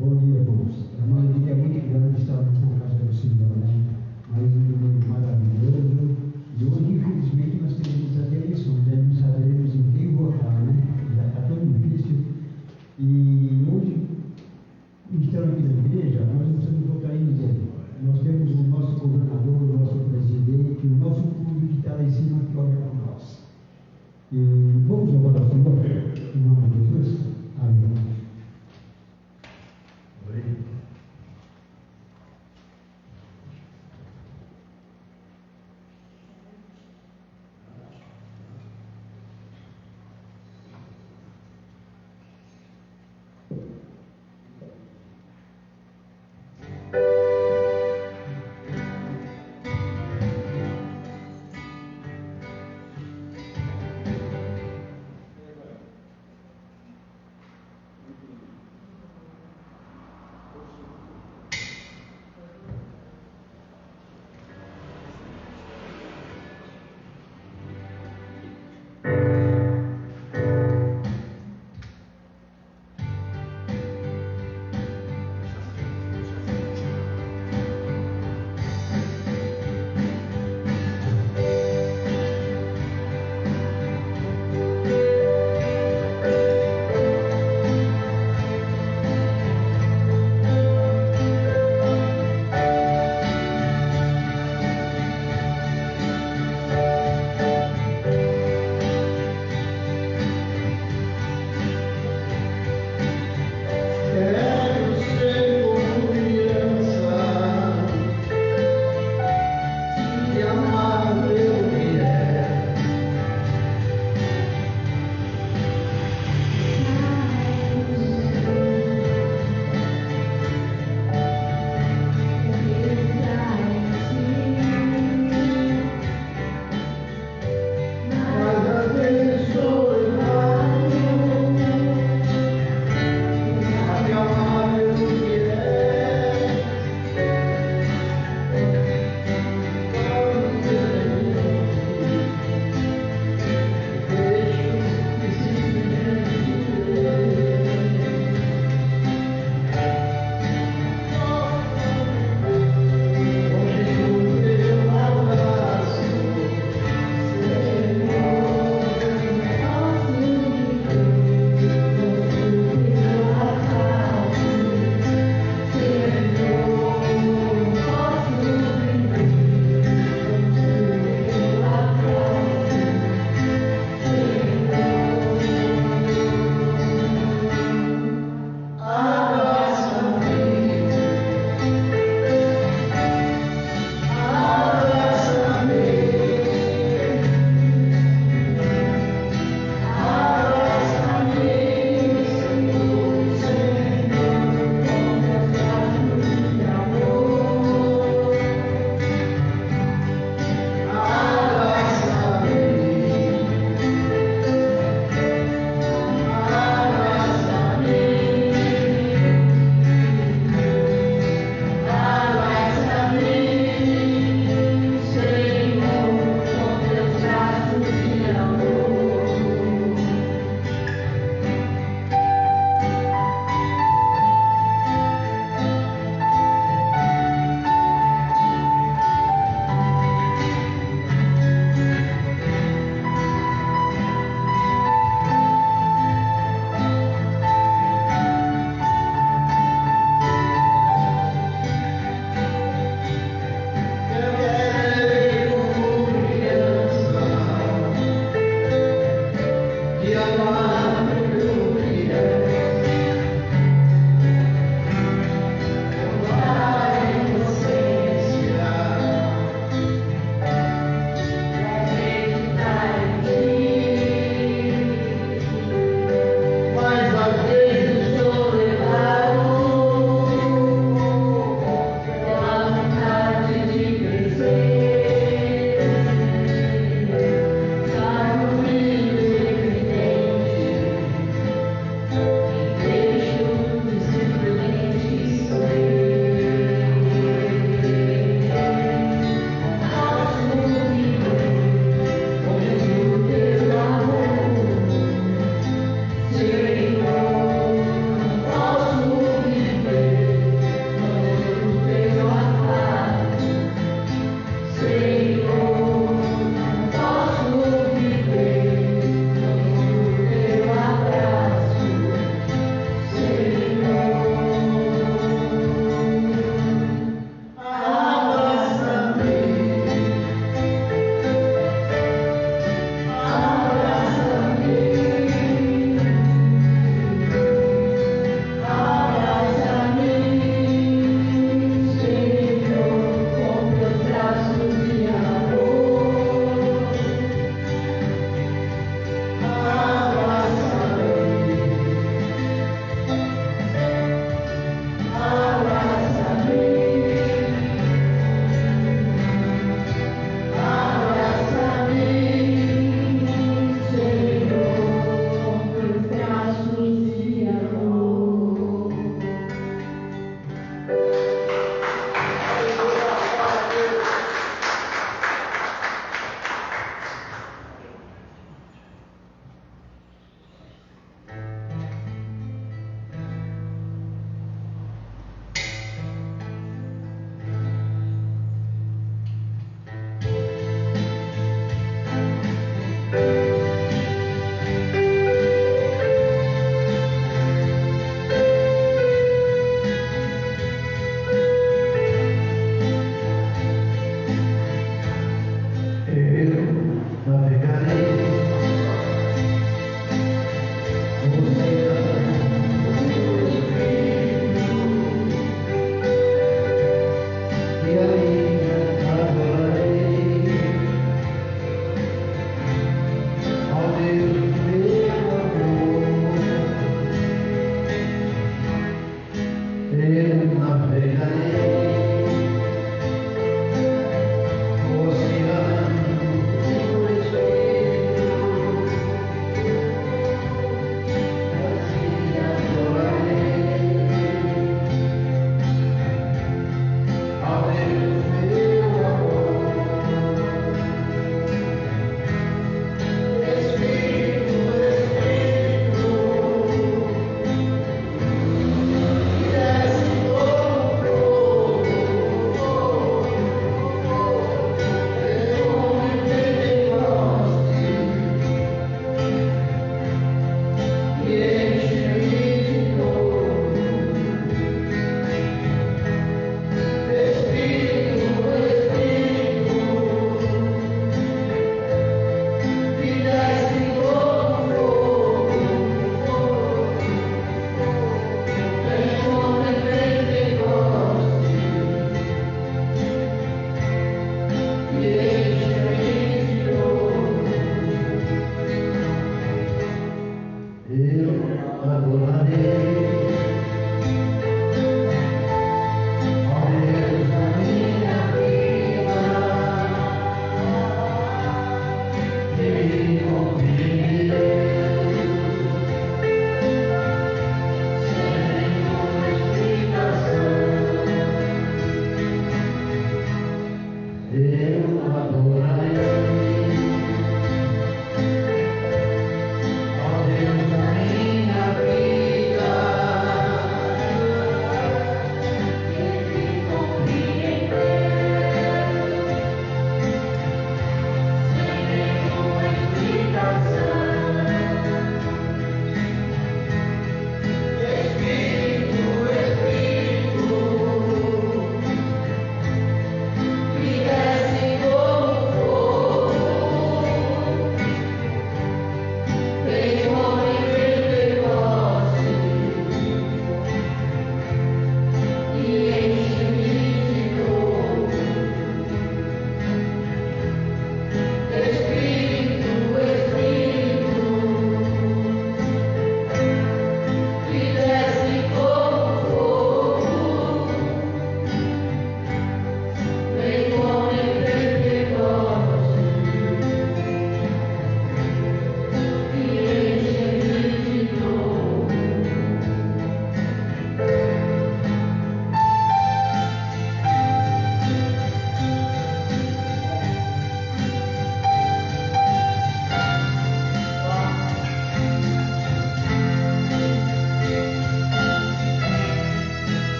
Bom dia, irmãos. É uma alegria muito grande estarmos na casa do Senhor, né? Mais um domingo maravilhoso. E hoje, infelizmente, nós teremos as eleições, né? Não saberemos em quem votar, né? Já está tão difícil. E hoje, estando aqui na igreja, nós não precisamos votar em ninguém. Nós temos o nosso governador, o nosso presidente, o nosso público que está lá em cima que olha para nós. E vamos orar ao Senhor, em nome de Jesus. Amém.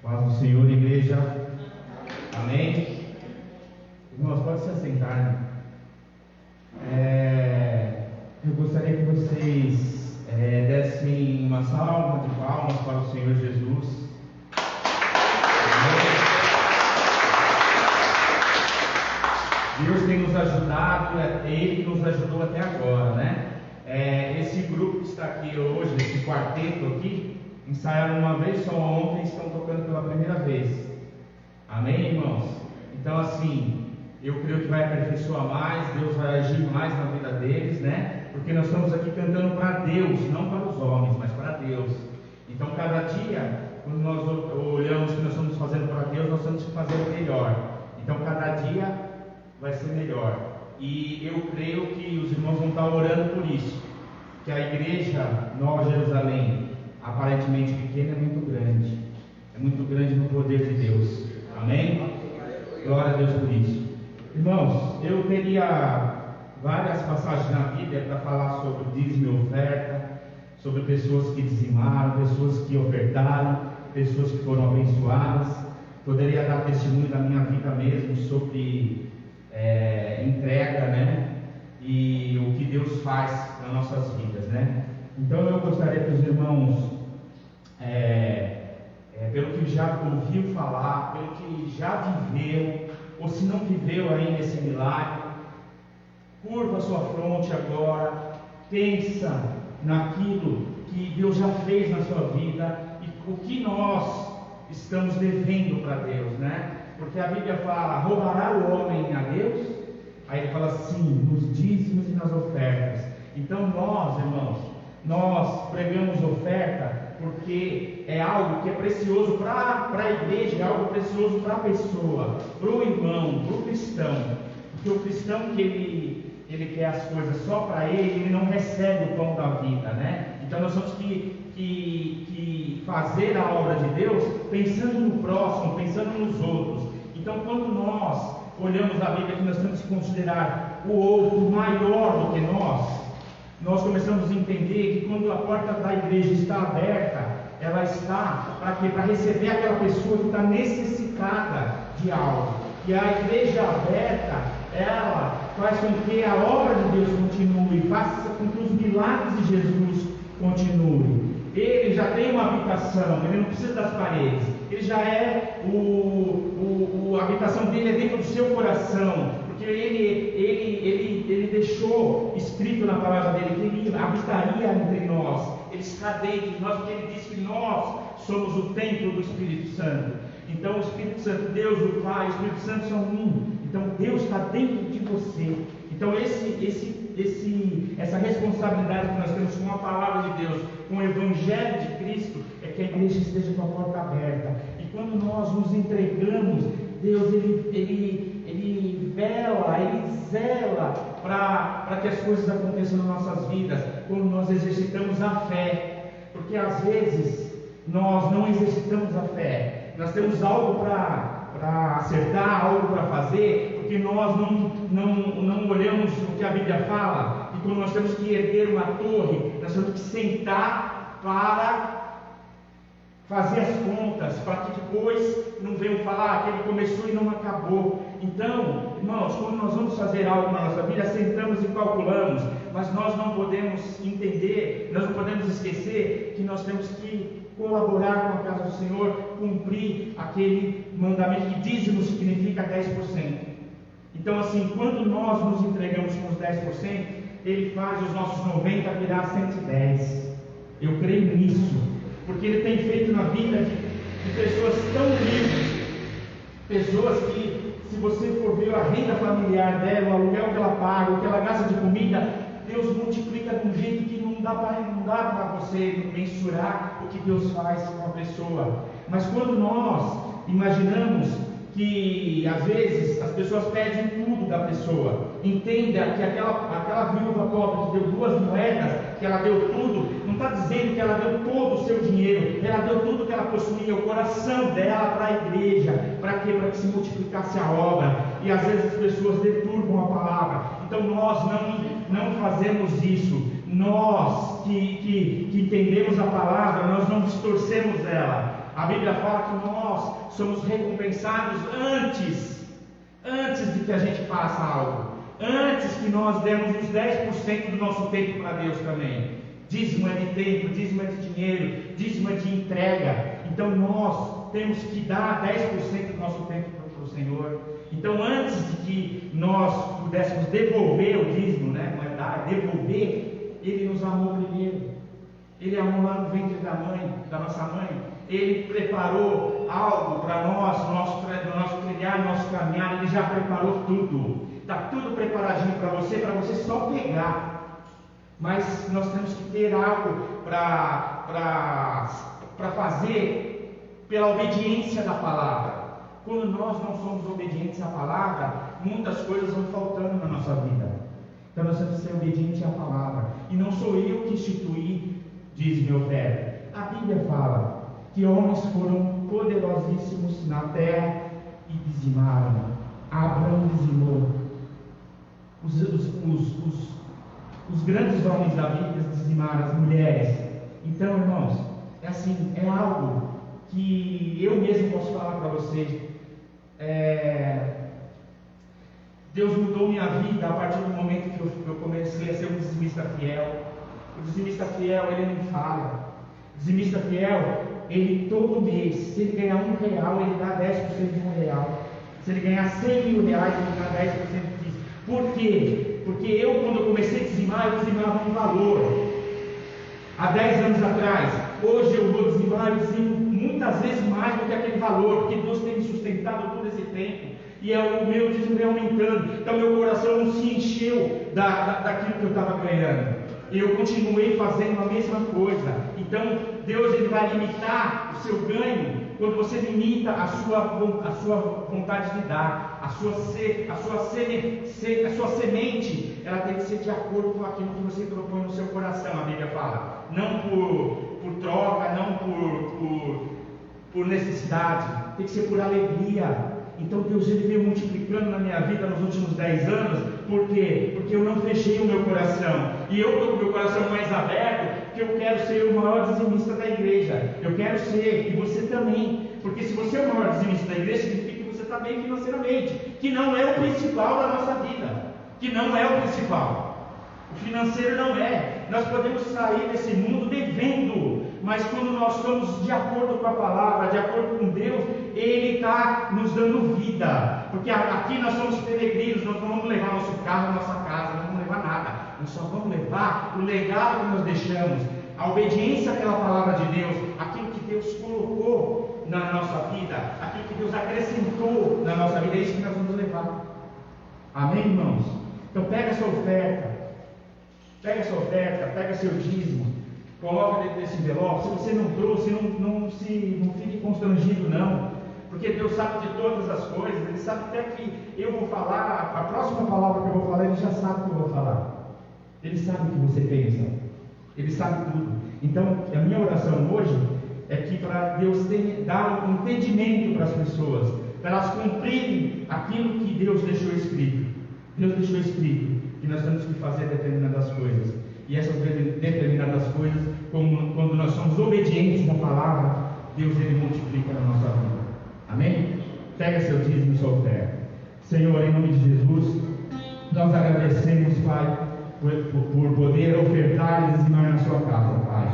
Paz do Senhor, igreja. Amém? Irmãos, pode se assentar. Eu gostaria que vocês dessem uma salva de palmas para o Senhor Jesus. Amém? Deus tem nos ajudado, é Ele que nos ajudou até agora, né? Esse grupo que está aqui hoje, esse quarteto aqui, ensaiaram uma vez só ontem e estão tocando pela primeira vez. Amém, irmãos? Então, assim, eu creio que vai aperfeiçoar mais, Deus vai agir mais na vida deles, né? Porque nós estamos aqui cantando para Deus, não para os homens, mas para Deus. Então, cada dia, quando nós olhamos que nós estamos fazendo para Deus, nós temos que fazer o melhor. Então, cada dia vai ser melhor. E eu creio que os irmãos vão estar orando por isso, que a igreja Nova Jerusalém, aparentemente pequena, é muito grande no poder de Deus. Amém? Glória a Deus por isso. Irmãos, eu teria várias passagens na Bíblia para falar sobre dízimo e oferta, sobre pessoas que dizimaram, pessoas que ofertaram, pessoas que foram abençoadas. Poderia dar testemunho da minha vida mesmo sobre entrega, né? E o que Deus faz nas nossas vidas, né? Então eu gostaria que os irmãos, pelo que já ouviu falar, pelo que já viveu, ou se não viveu ainda esse milagre, curva a sua fronte agora, pensa naquilo que Deus já fez na sua vida e o que nós estamos devendo para Deus, né? Porque a Bíblia fala, roubará o homem a Deus? Aí ele fala assim, nos dízimos e nas ofertas. Então nós, irmãos, nós pregamos oferta porque é algo que é precioso para a igreja, é algo precioso para a pessoa, para o irmão, para o cristão. Porque o cristão que ele quer as coisas só para ele não recebe o pão da vida, né? Então nós temos que fazer a obra de Deus pensando no próximo, pensando nos outros. Então quando nós olhamos a Bíblia que nós temos que considerar o outro maior do que nós começamos a entender que quando a porta da igreja está aberta, ela está para quê? Para receber aquela pessoa que está necessitada de algo. E a igreja aberta, ela faz com que a obra de Deus continue, faz com que os milagres de Jesus continuem. Ele já tem uma habitação, ele não precisa das paredes, ele já é a habitação dele é dentro do seu coração, porque ele deixou escrito na palavra dele que ele habitaria entre nós, ele está dentro de nós, porque ele disse que nós somos o templo do Espírito Santo. Então o Espírito Santo, Deus o Pai, o Espírito Santo são um. Então Deus está dentro de você. Então essa responsabilidade que nós temos com a palavra de Deus, com o Evangelho de Cristo, é que a igreja esteja com a porta aberta. E quando nós nos entregamos, Deus ele vela, ele zela para que as coisas aconteçam nas nossas vidas, quando nós exercitamos a fé. Porque às vezes nós não exercitamos a fé. Nós temos algo para acertar, algo para fazer, porque nós não olhamos o que a Bíblia fala. E quando nós temos que erguer uma torre, nós temos que sentar para fazer as contas, para que depois não venham falar que ele começou e não acabou. Então, irmãos, quando nós vamos fazer algo na nossa vida, sentamos e calculamos, mas nós não podemos entender, nós não podemos esquecer que nós temos que colaborar com a casa do Senhor, cumprir aquele mandamento que dízimo significa 10%. Então, assim, quando nós nos entregamos com os 10%, ele faz os nossos 90 virar 110. Eu creio nisso, porque ele tem feito na vida de pessoas tão humildes, pessoas que, se você for ver a renda familiar dela, o aluguel que ela paga, o que ela gasta de comida, Deus multiplica de um jeito que não dá para você mensurar o que Deus faz com a pessoa. Mas quando nós imaginamos que às vezes as pessoas pedem tudo da pessoa, entenda que aquela viúva pobre que deu 2 moedas, que ela deu tudo, não está dizendo que ela deu todo o seu dinheiro, ela deu tudo que ela possuía, o coração dela para a igreja. Para quê? Para que se multiplicasse a obra. E às vezes as pessoas deturpam a palavra. Então nós não fazemos isso. Nós que entendemos a palavra, nós não distorcemos ela. A Bíblia fala que nós somos recompensados antes de que a gente faça algo, antes que nós demos os 10% do nosso tempo para Deus também. Dízimo é de tempo, dízimo é de dinheiro, dízimo é de entrega. Então nós temos que dar 10% do nosso tempo para o Senhor. Então antes de que nós pudéssemos devolver o dízimo, né? Não é dar, é devolver, Ele nos amou primeiro. Ele amou lá no ventre da nossa mãe. Ele preparou algo para nós, no nosso trilhar, no nosso caminhar. Ele já preparou tudo. Está tudo preparadinho para você só pegar. Mas nós temos que ter algo para fazer pela obediência da palavra. Quando nós não somos obedientes à palavra, muitas coisas vão faltando na nossa vida. Então nós temos que ser obedientes à palavra. E não sou eu que instituí, diz meu oferta. A Bíblia fala que homens foram poderosíssimos na terra e dizimaram. Abraão dizimou. Os grandes homens da Bíblia dizimaram, as mulheres. Então, irmãos, é assim, é algo que eu mesmo posso falar para vocês. Deus mudou minha vida a partir do momento que eu comecei a ser um dizimista fiel. O dizimista fiel, ele não falha. O dizimista fiel, ele todo mês, se ele ganhar R$1, ele dá 10% de R$1. Se ele ganhar R$100 mil, ele dá 10% disso. Por quê? Porque eu, quando eu comecei a dizimar, eu dizimava um valor. Há 10 anos atrás, hoje eu vou dizimar, eu dizimo muitas vezes mais do que aquele valor, porque Deus tem me sustentado todo esse tempo. E o meu dízimo vem aumentando. Então meu coração não se encheu daquilo que eu estava ganhando. Eu continuei fazendo a mesma coisa. Então Deus, ele vai limitar o seu ganho quando você limita a sua vontade de dar. A sua semente, ela tem que ser de acordo com aquilo que você propõe no seu coração. A Bíblia fala, não por troca, não por necessidade, tem que ser por alegria. Então Deus, ele veio multiplicando na minha vida nos últimos 10 anos. Por quê? Porque eu não fechei o meu coração. E eu estou com o meu coração mais aberto, porque eu quero ser o maior dizimista da igreja. Eu quero ser, e você também. Porque se você é o maior dizimista da igreja, significa que você está bem financeiramente, que não é o principal da nossa vida. Que não é o principal. O financeiro não é. Nós podemos sair desse mundo devendo, mas quando nós estamos de acordo com a palavra, de acordo com Deus, Ele está nos dando vida. Porque aqui nós somos peregrinos, nós não vamos levar nosso carro, nossa casa, não vamos levar nada. Nós só vamos levar o legado que nós deixamos, a obediência àquela palavra de Deus, aquilo que Deus colocou na nossa vida, aquilo que Deus acrescentou na nossa vida, é isso que nós vamos levar. Amém, irmãos? Então pega essa oferta. Pega seu dízimo, coloca dentro desse envelope. Se você não trouxe, não fique constrangido não, porque Deus sabe de todas as coisas. Ele sabe até que eu vou falar, a próxima palavra que eu vou falar, Ele já sabe o que eu vou falar. Ele sabe o que você pensa, Ele sabe tudo. Então a minha oração hoje é que para Deus dar um entendimento para as pessoas, para elas cumprirem aquilo que Deus deixou escrito. Deus deixou escrito que nós temos que fazer determinadas coisas. E essas determinadas coisas, quando nós somos obedientes à palavra, Deus, ele multiplica na nossa vida. Amém? Pega seu dízimo e sua oferta. Senhor, em nome de Jesus, nós agradecemos, Pai, por poder ofertar e dizimar na sua casa, Pai.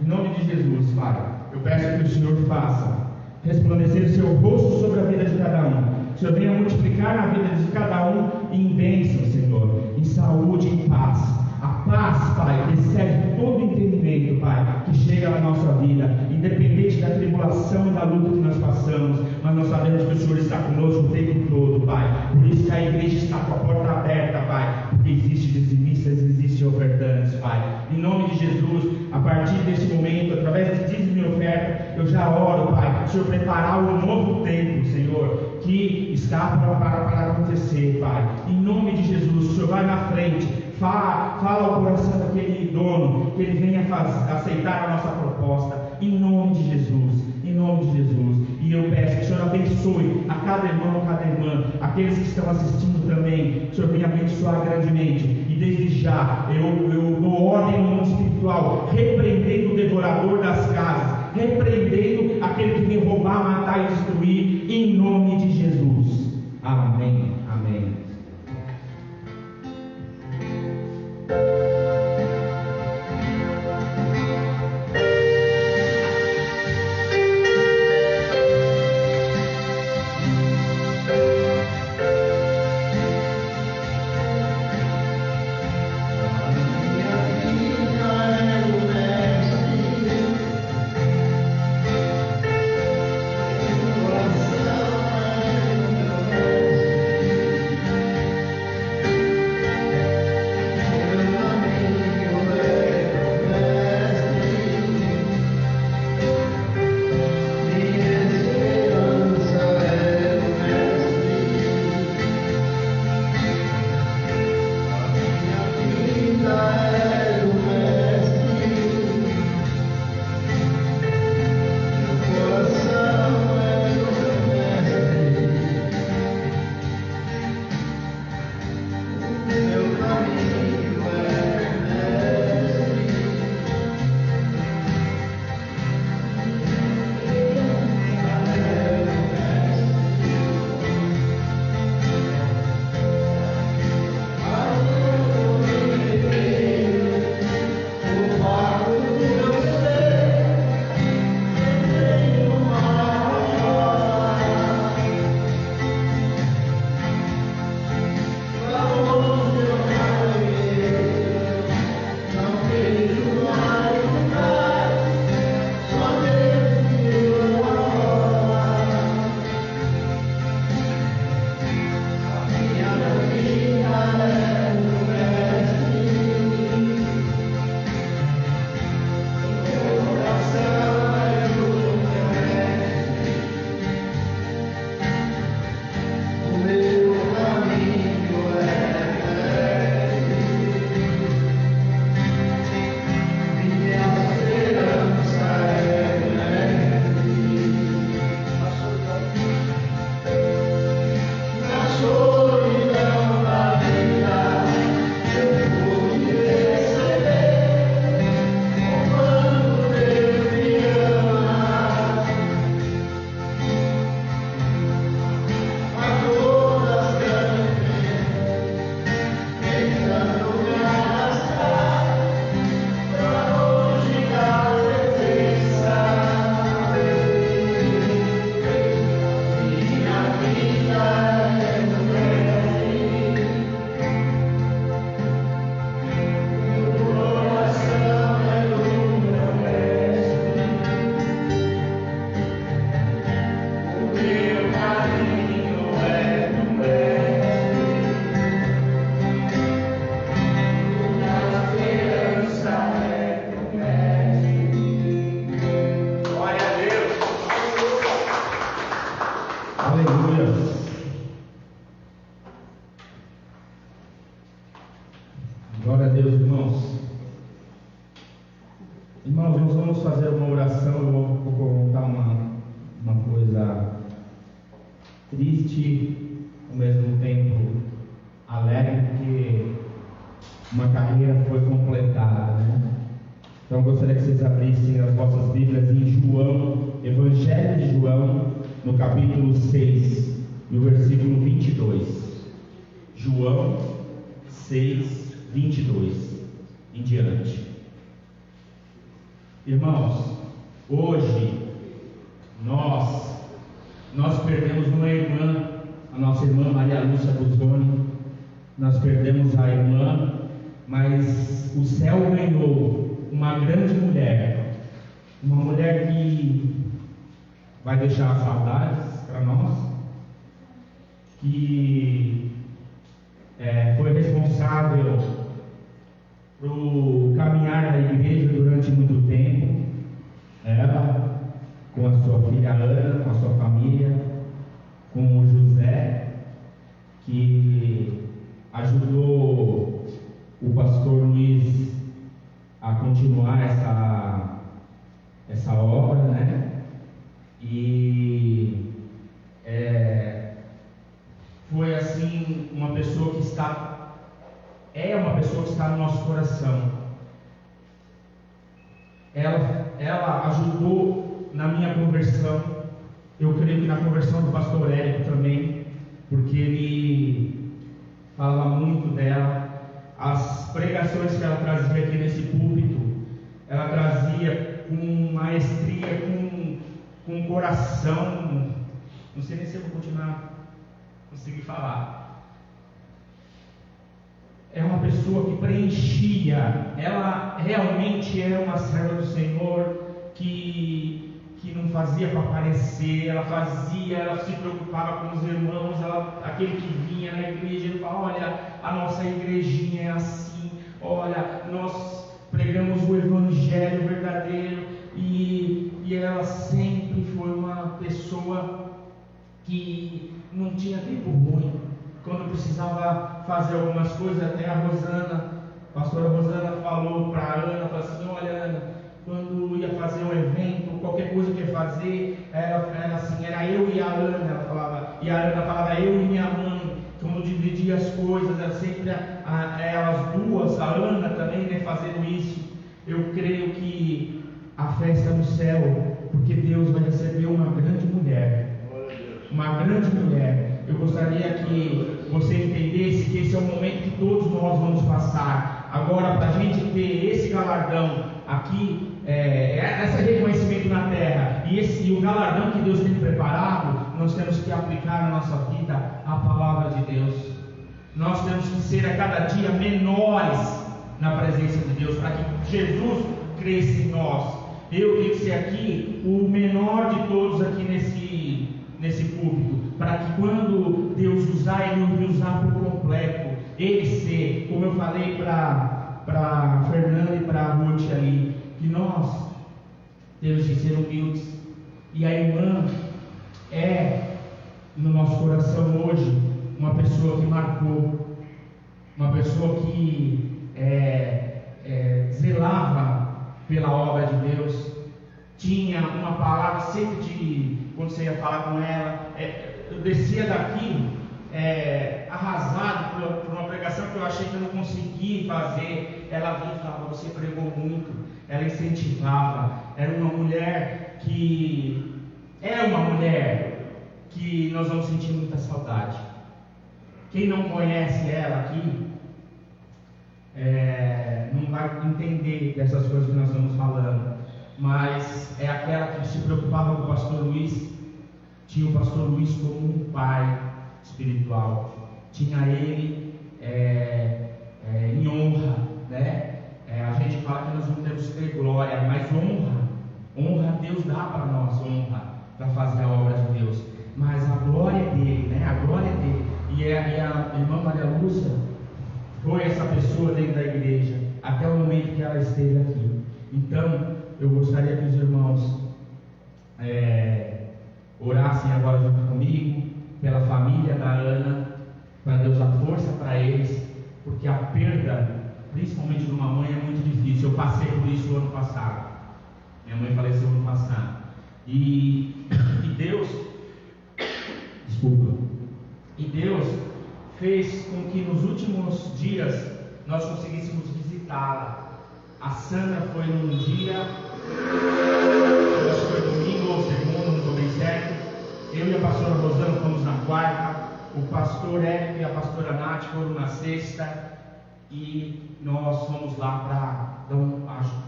Em nome de Jesus, Pai, eu peço que o Senhor faça resplandecer o seu rosto sobre a vida de cada um. O Senhor venha multiplicar na vida de cada um em bênção, Senhor, em saúde, em paz. A paz, Pai, que excede todo entendimento, Pai, que chega na nossa vida, independente da tribulação e da luta que nós passamos, mas nós sabemos que o Senhor está conosco o tempo todo, Pai. Por isso que a igreja está com a porta aberta, Pai, porque existe dizimistas, existe ofertantes, Pai. Em nome de Jesus, a partir deste momento, através de dízimo e oferta, eu já oro, Pai, para o Senhor preparar um novo tempo, Senhor, que está para acontecer, Pai. Em nome de Jesus, o Senhor vai na frente, fala ao coração daquele dono, que ele venha aceitar a nossa proposta, em nome de Jesus, em nome de Jesus. E eu peço que o Senhor abençoe a cada irmão, cada irmã, aqueles que estão assistindo também, que o Senhor venha abençoar grandemente. E desde já, eu dou ordem no mundo espiritual, repreendendo o devorador das casas, repreendendo aquele que vai destruir em nome de Jesus. Amém. Amém. Glória a Deus, irmãos. Irmãos, nós vamos fazer uma oração. Eu vou contar uma coisa triste, ao mesmo tempo alegre, porque uma carreira foi completada, né? Então eu gostaria que vocês abrissem as vossas Bíblias em João, Evangelho de João, no capítulo 6, no versículo 22. João 6, 22 em diante. Irmãos, hoje nós perdemos uma irmã, a nossa irmã Maria Lúcia Buzoni. Nós perdemos a irmã, mas o céu ganhou uma grande mulher, uma mulher que vai deixar saudades para nós, que foi responsável por caminhar na igreja durante muito tempo. Ela, com a sua filha Ana, com a sua família, com o José, que ajudou o pastor Luiz a continuar essa obra, né? E foi assim uma pessoa que uma pessoa que está no nosso coração. Ela ajudou na minha conversão. Eu creio que na conversão do pastor Érico também, porque ele falava muito dela. As pregações que ela trazia aqui nesse púlpito, ela trazia com maestria, com coração. Não sei nem se eu vou conseguir falar. É uma pessoa que preenchia. Ela realmente era uma serva do Senhor que não fazia para aparecer. Ela se preocupava com os irmãos. Aquele que vinha na igreja, ele falava: olha, a nossa igrejinha é assim. Olha, nós pregamos o evangelho verdadeiro. E ela sempre foi uma pessoa que não tinha tempo ruim. Quando precisava fazer algumas coisas, até a pastora Rosana falou para a Ana, falou assim: olha, Ana, quando ia fazer um evento, qualquer coisa que ia fazer, era assim, era eu e a Ana, ela falava, e a Ana falava eu e minha mãe. Quando dividia as coisas, era sempre elas duas, a Ana também, né, fazendo isso. Eu creio que a festa no céu, porque Deus vai receber uma grande mulher. Uma grande mulher. Eu gostaria que você entendesse que esse é o momento que todos nós vamos passar. Agora, para a gente ter esse galardão aqui, esse reconhecimento na terra e o galardão que Deus tem preparado, nós temos que aplicar na nossa vida a palavra de Deus. Nós temos que ser a cada dia menores na presença de Deus, para que Jesus cresça em nós. Eu tenho que ser aqui o menor de todos aqui nesse púlpito, para que quando Deus usar, Ele me usar por completo. Ele ser, como eu falei para Fernanda e para Ruth ali, que nós temos que ser humildes. E a irmã é, no nosso coração hoje, uma pessoa que marcou, uma pessoa que zelava pela obra de Deus. Tinha uma palavra sempre quando você ia falar com ela, eu descia daqui arrasado por uma pregação que eu achei que eu não conseguia fazer. Ela vinha e falava: você pregou muito. Ela incentivava. Era uma mulher que nós vamos sentir muita saudade. Quem não conhece ela aqui não vai entender dessas coisas que nós estamos falando, mas é aquela que se preocupava com o pastor Luiz. Tinha o pastor Luiz como um pai espiritual, tinha ele em honra, né? A gente fala que nós não temos que ter glória, mas honra Deus dá para nós, honra para fazer a obra de Deus, mas a glória é dele, né? A glória é dele. E a irmã Maria Lúcia foi essa pessoa dentro da igreja até o momento que ela esteve aqui. Então eu gostaria que os irmãos orassem agora junto comigo pela família da Ana, para Deus dar força para eles, porque a perda, principalmente de uma mãe, é muito difícil. Eu passei por isso ano passado. Minha mãe faleceu ano passado. E Deus, e Deus fez com que nos últimos dias nós conseguíssemos visitá-la. A Sandra foi num dia, acho que foi domingo ou segundo, não estou bem certo. Eu e a pastora Rosana fomos na quarta, o pastor Érico e a pastora Nath foram na sexta, e nós fomos lá para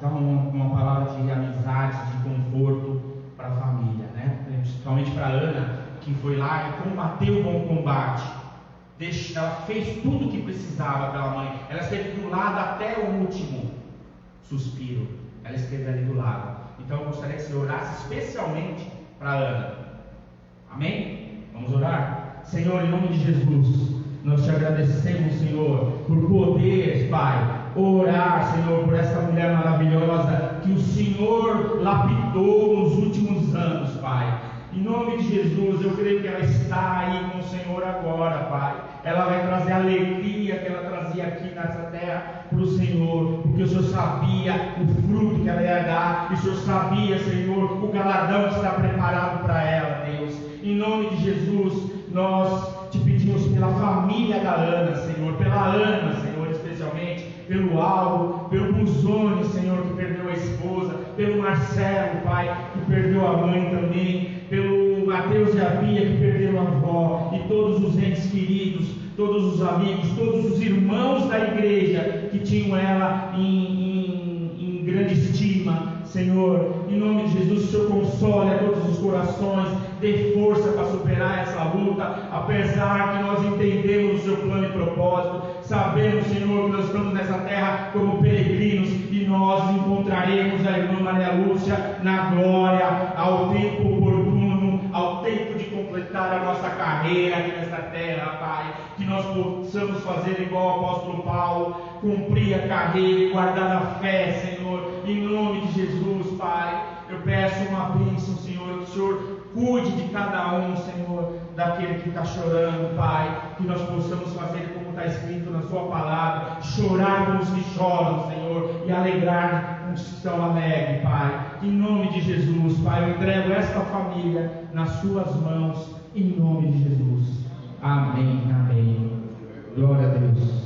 dar uma palavra de amizade, de conforto para a família, né? Principalmente para a Ana, que foi lá e combateu o bom combate. Ela fez tudo o que precisava pela mãe. Ela esteve do lado até o último suspiro. Ela esteve ali do lado. Então eu gostaria que você orasse especialmente para a Ana. Amém? Vamos orar? Senhor, em nome de Jesus, nós te agradecemos, Senhor, por poder, Pai, orar, Senhor, por essa mulher maravilhosa que o Senhor lapidou nos últimos anos, Pai. Em nome de Jesus, eu creio que ela está aí com o Senhor agora, Pai. Ela vai trazer a alegria que ela trazia aqui nessa terra para o Senhor, porque o Senhor sabia o fruto que ela ia dar, e o Senhor sabia, Senhor, o galardão que está preparado para ela, Deus. Em nome de Jesus, nós te pedimos pela família da Ana, Senhor, pela Ana, Senhor, especialmente, pelo Aldo, pelo Buzoni, Senhor, que perdeu a esposa, pelo Marcelo, Pai, que perdeu a mãe também, pelo Mateus e a Bia que perderam a avó, e todos os entes queridos, todos os amigos, todos os irmãos da igreja que tinham ela em grande estima. Senhor, em nome de Jesus, o Senhor console a todos os corações, dê força para superar essa luta, apesar que nós entendemos o seu plano e propósito, sabemos, Senhor, que nós estamos nessa terra como peregrinos, e nós encontraremos a irmã Maria Lúcia na glória, ao tempo oportuno, ao tempo de completar a nossa carreira aqui nessa terra, Pai, que nós possamos fazer igual o apóstolo Paulo, cumprir a carreira e guardar a fé, Senhor, em nome de Jesus, Pai. Eu peço uma bênção, Senhor, que o Senhor cuide de cada um, Senhor, daquele que está chorando, Pai, que nós possamos fazer como está escrito na sua palavra, chorar com os que choram, Senhor, e alegrar com os que estão alegres, Pai, em nome de Jesus, Pai. Eu entrego esta família nas suas mãos, em nome de Jesus, amém, amém, glória a Deus.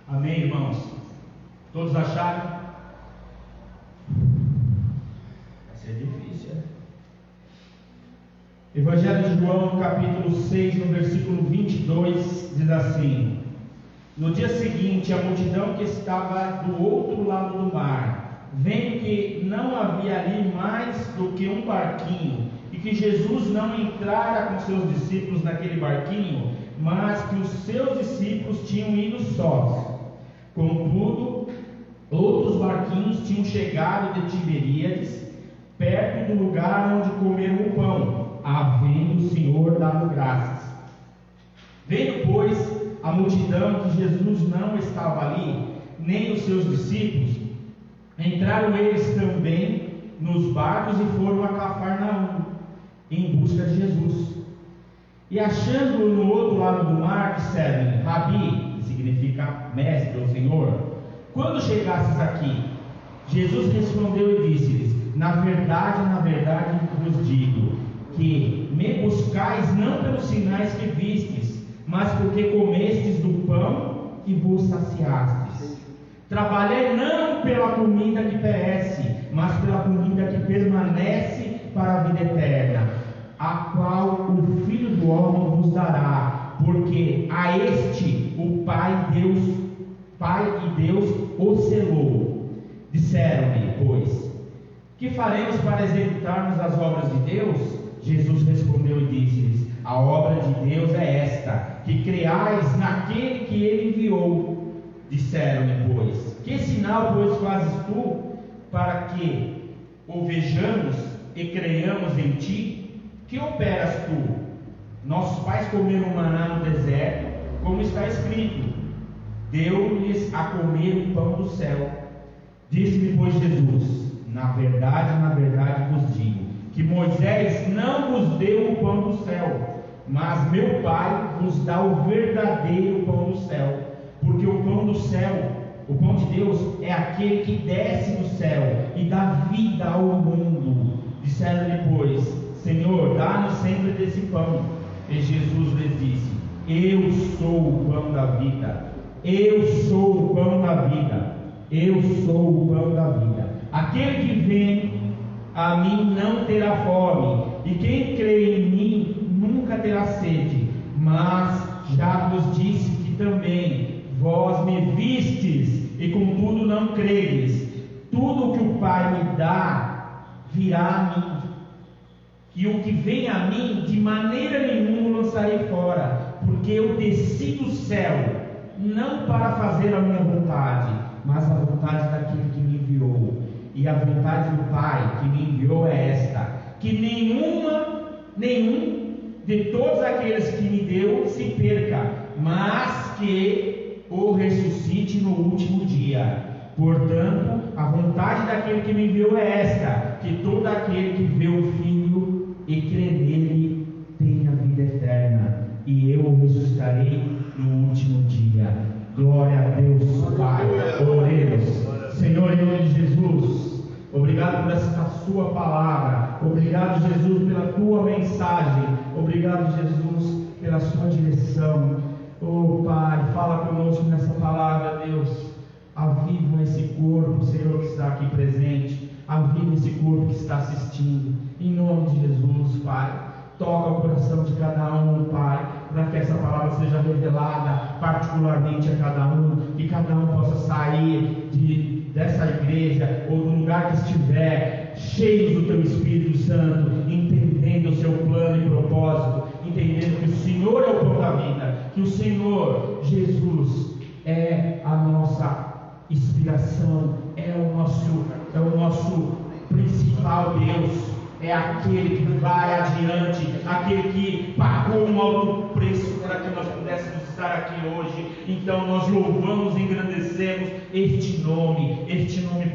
Amém, irmãos? Todos acharam? Vai ser difícil, né? Evangelho de João, capítulo 6, no versículo 22, diz assim: no dia seguinte, a multidão que estava do outro lado do mar, vendo que não havia ali mais do que um barquinho, e que Jesus não entrara com seus discípulos naquele barquinho, mas que os seus discípulos tinham ido sós. Contudo, outros barquinhos tinham chegado de Tiberíades, perto do lugar onde comeram o pão, havendo o Senhor dado graças. Vendo, pois, a multidão que Jesus não estava ali, nem os seus discípulos, entraram eles também nos barcos e foram a Cafarnaum, em busca de Jesus. E achando-o no outro lado do mar, disseram-lhe: Rabi, que significa mestre ou Senhor, quando chegasses aqui? Jesus respondeu e disse-lhes: na verdade vos digo, que me buscais não pelos sinais que vistes, mas porque comestes do pão e vos saciastes. Trabalhei não pela comida que perece, mas pela comida que permanece para a vida eterna, a qual o Filho do Homem vos dará, porque a este o Pai e Deus o selou. Disseram-lhe, pois: que faremos para executarmos as obras de Deus? Jesus respondeu e disse-lhes: a obra de Deus é esta, que creais naquele que ele enviou. Disseram-lhe, pois: que sinal, pois, fazes tu, para que o vejamos e creiamos em ti? Que operas tu? Nossos pais comeram maná no deserto, como está escrito: deu-lhes a comer o pão do céu. Disse-lhe, pois, Jesus: na verdade vos digo, que Moisés não vos deu o pão do céu, mas meu Pai vos dá o verdadeiro pão do céu. Porque o pão do céu, o pão de Deus, é aquele que desce do céu e dá vida ao mundo. Disseram-lhe, pois: Senhor, dá-nos sempre desse pão. E Jesus lhes disse: eu sou o pão da vida. Eu sou o pão da vida. Eu sou o pão da vida. Aquele que vem a mim não terá fome, e quem crê em mim nunca terá sede. Mas já vos disse que também vós me vistes, e contudo não credes. Tudo o que o Pai me dá virá a mim, e o que vem a mim de maneira nenhuma lançarei fora, porque eu desci do céu, não para fazer a minha vontade, mas a vontade daquele que me enviou. E a vontade do Pai que me enviou é esta: que nenhum de todos aqueles que me deu se perca, mas que o ressuscite no último dia. Portanto, a vontade daquele que me enviou é esta: que todo aquele que vê o Filho e crê nele tenha vida eterna, e eu o ressuscitarei no último dia. Glória a Deus, Pai. Oremos. Senhor, em nome de Jesus, obrigado por esta sua palavra. Obrigado, Jesus, pela tua mensagem. Obrigado, Jesus, pela sua direção. Oh, Pai, fala conosco nessa palavra, Deus. A corpo, Senhor, que está aqui presente. Aviva esse corpo que está assistindo. Em nome de Jesus, Pai. Toca o coração de cada um, Pai, para que essa palavra seja revelada particularmente a cada um, que cada um possa sair dessa igreja ou do lugar que estiver, cheios do Teu Espírito Santo, entendendo o Seu plano e propósito, entendendo que o Senhor é o pão da vida, que o Senhor Jesus é a nossa inspiração, é o nosso principal Deus. É aquele que vai adiante, aquele que pagou um alto preço para que nós pudéssemos estar aqui hoje. Então nós louvamos e engrandecemos este nome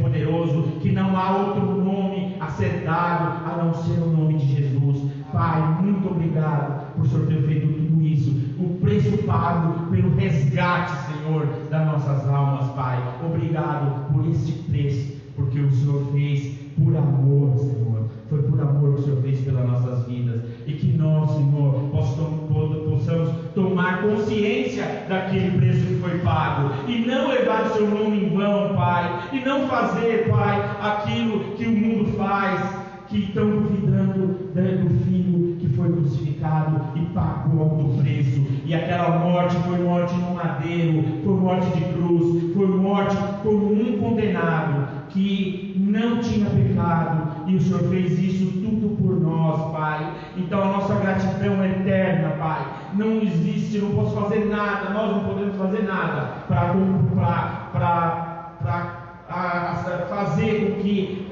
poderoso, que não há outro nome a ser dado a não ser o nome de Jesus. Pai, muito obrigado por o Senhor ter feito tudo isso, o preço pago pelo resgate, Senhor, das nossas almas, Pai. Obrigado por este preço, porque o Senhor fez por amor, Senhor. Foi por amor que o Senhor fez pelas nossas vidas. E que nós, Senhor, possamos tomar consciência daquele preço que foi pago. E não levar o Seu nome em vão, Pai. E não fazer, Pai, aquilo que o mundo faz, que estão duvidando do Filho que foi crucificado e pagou alto preço. E aquela morte foi morte no madeiro, foi morte de cruz, foi morte como um condenado que não tinha pecado, e o Senhor fez isso tudo por nós, Pai. Então a nossa gratidão é eterna, Pai. Não existe, não posso fazer nada, nós não podemos fazer nada para fazer com que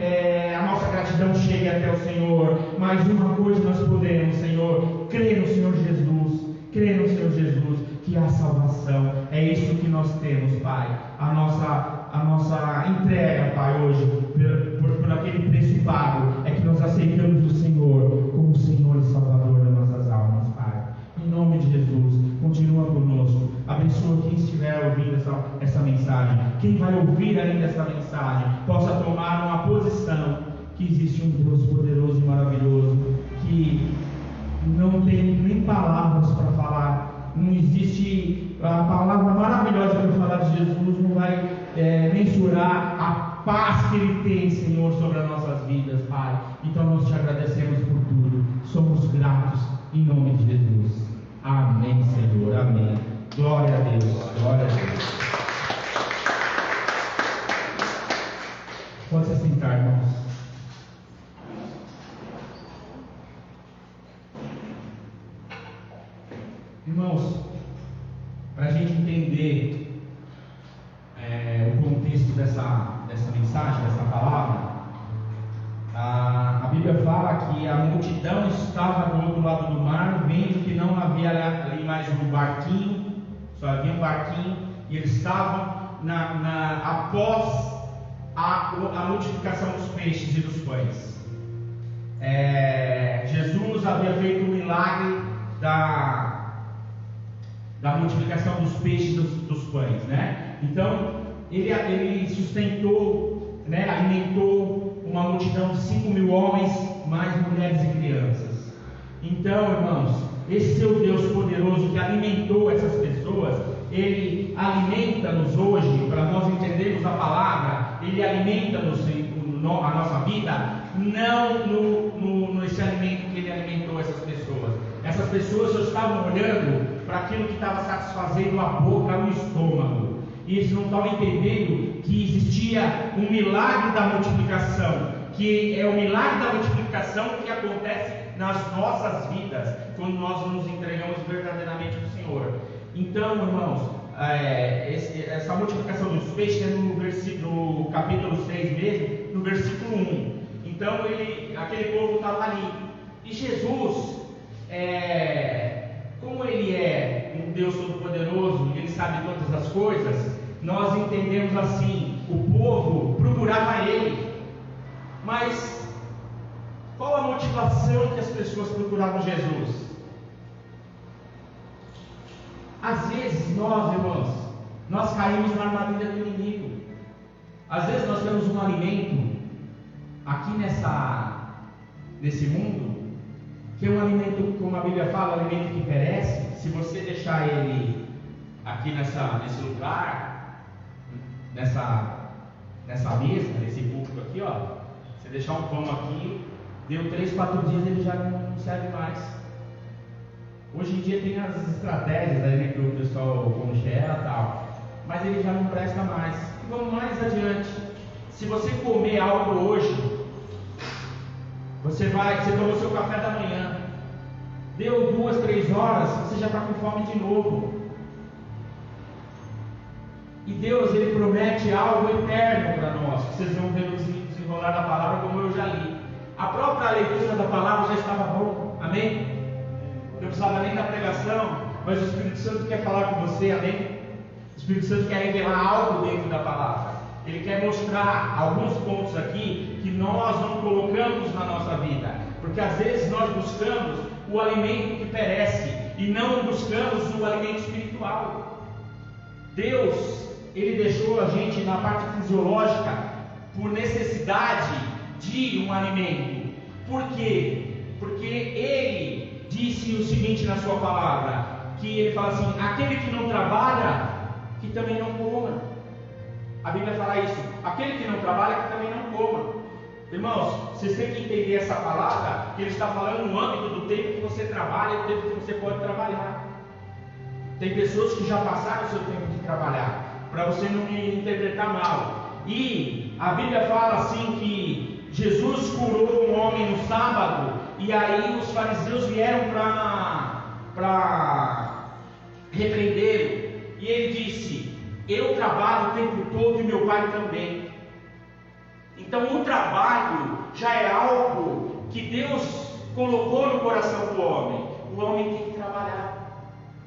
a nossa gratidão chegue até o Senhor. Mas uma coisa nós podemos, Senhor, crer no Senhor Jesus, crer no Senhor Jesus, que há salvação. É isso que nós temos, Pai. A nossa entrega, Pai, hoje, por aquele preço pago, é que nós aceitamos o Senhor como Senhor e Salvador das nossas almas, Pai. Em nome de Jesus, continua conosco. Abençoa quem estiver ouvindo essa mensagem. Quem vai ouvir ainda essa mensagem, possa tomar uma posição que existe um Deus poderoso e maravilhoso, que não tem nem palavras para falar. Não existe a palavra maravilhosa para falar de Jesus, não vai mensurar a paz que Ele tem, Senhor, sobre as nossas vidas, Pai. Então nós te agradecemos por tudo, somos gratos em nome de Jesus. Amém, Senhor, amém. Glória a Deus, glória a Deus. Pode se sentar, irmãos. Irmãos, para a gente entender o contexto dessa mensagem, dessa palavra, a Bíblia fala que a multidão estava do outro lado do mar, vendo que não havia ali mais um barquinho, só havia um barquinho, e eles estavam após a multiplicação dos peixes e dos pães. Jesus havia feito o milagre da multiplicação dos peixes e dos pães, né? Então ele sustentou, né, alimentou uma multidão de 5.000 homens, mais mulheres e crianças. Então, irmãos, esse seu Deus poderoso que alimentou essas pessoas, Ele alimenta-nos hoje, para nós entendermos a palavra. Ele alimenta-nos a nossa vida, não nesse alimento que Ele alimentou essas pessoas. Essas pessoas só estavam olhando para aquilo que estava satisfazendo a boca e o estômago, e eles não estavam entendendo que existia um milagre da multiplicação, que é o milagre da multiplicação que acontece nas nossas vidas, quando nós nos entregamos verdadeiramente ao Senhor. Então, irmãos, essa multiplicação dos peixes é no capítulo 6 mesmo, no versículo 1. Então, aquele povo estava ali, e Jesus, como Ele é um Deus Todo-Poderoso, Ele sabe todas as coisas, nós entendemos assim: o povo procurava Ele, mas qual a motivação que as pessoas procuravam Jesus? Às vezes nós, irmãos, nós caímos na armadilha do inimigo. Às vezes nós temos um alimento aqui nesse mundo, que é um alimento, como a Bíblia fala, um alimento que perece. Se você deixar ele aqui nesse lugar, nessa nessa mesa, nesse púlpito aqui, ó, você deixar um pão aqui, deu 3, 4 dias ele já não serve mais. Hoje em dia tem as estratégias aí, né, que o pessoal congela e tal, mas ele já não presta mais. E vamos mais adiante. Se você comer algo hoje, você tomou seu café da manhã, deu 2, 3 horas, você já está com fome de novo. E Deus, Ele promete algo eterno para nós, que vocês vão ver no desenrolar da palavra, como eu já li. A própria leitura da palavra já estava bom, amém? Não precisava nem da pregação, mas o Espírito Santo quer falar com você, amém? O Espírito Santo quer revelar algo dentro da palavra. Ele quer mostrar alguns pontos aqui que nós não colocamos na nossa vida, porque às vezes nós buscamos o alimento que perece e não buscamos o alimento espiritual. Deus, Ele deixou a gente na parte fisiológica por necessidade de um alimento. Por quê? Porque Ele disse o seguinte na sua palavra, que Ele fala assim: aquele que não trabalha, que também não coma. A Bíblia fala isso: aquele que não trabalha, que também não coma. Irmãos, vocês têm que entender essa palavra, que Ele está falando no âmbito do tempo que você trabalha e do tempo que você pode trabalhar. Tem pessoas que já passaram o seu tempo de trabalhar, para você não me interpretar mal. E a Bíblia fala assim que Jesus curou um homem no sábado, e aí os fariseus vieram para repreendê-lo, e ele disse: eu trabalho o tempo todo e meu pai também. Então o trabalho já é algo que Deus colocou no coração do homem. O homem tem que trabalhar,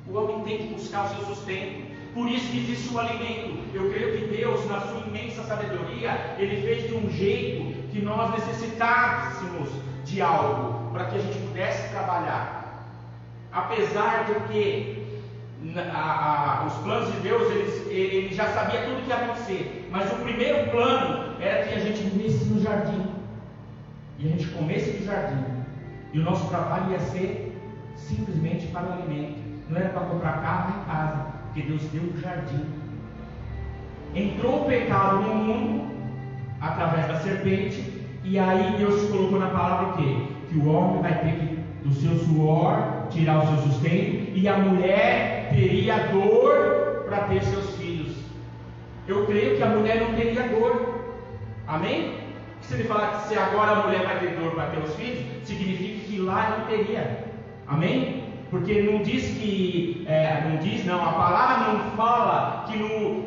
o homem tem que buscar o seu sustento. Por isso que existe o alimento. Eu creio que Deus, na sua imensa sabedoria, Ele fez de um jeito que nós necessitássemos de algo para que a gente pudesse trabalhar. Apesar de que os planos de Deus, ele já sabia tudo o que ia acontecer, mas o primeiro plano era que a gente vivesse no jardim e a gente comesse no jardim, e o nosso trabalho ia ser simplesmente para o alimento, não era para comprar carro nem casa, porque Deus deu o jardim. Entrou o pecado no mundo através da serpente, e aí Deus colocou na palavra o quê? Que o homem vai ter que do seu suor tirar o seu sustento, e a mulher teria dor para ter seus filhos. Eu creio que a mulher não teria dor, amém? Se ele falar que se agora a mulher vai ter dor para ter os filhos, significa que lá não teria, amém? Porque não diz que, a palavra não fala que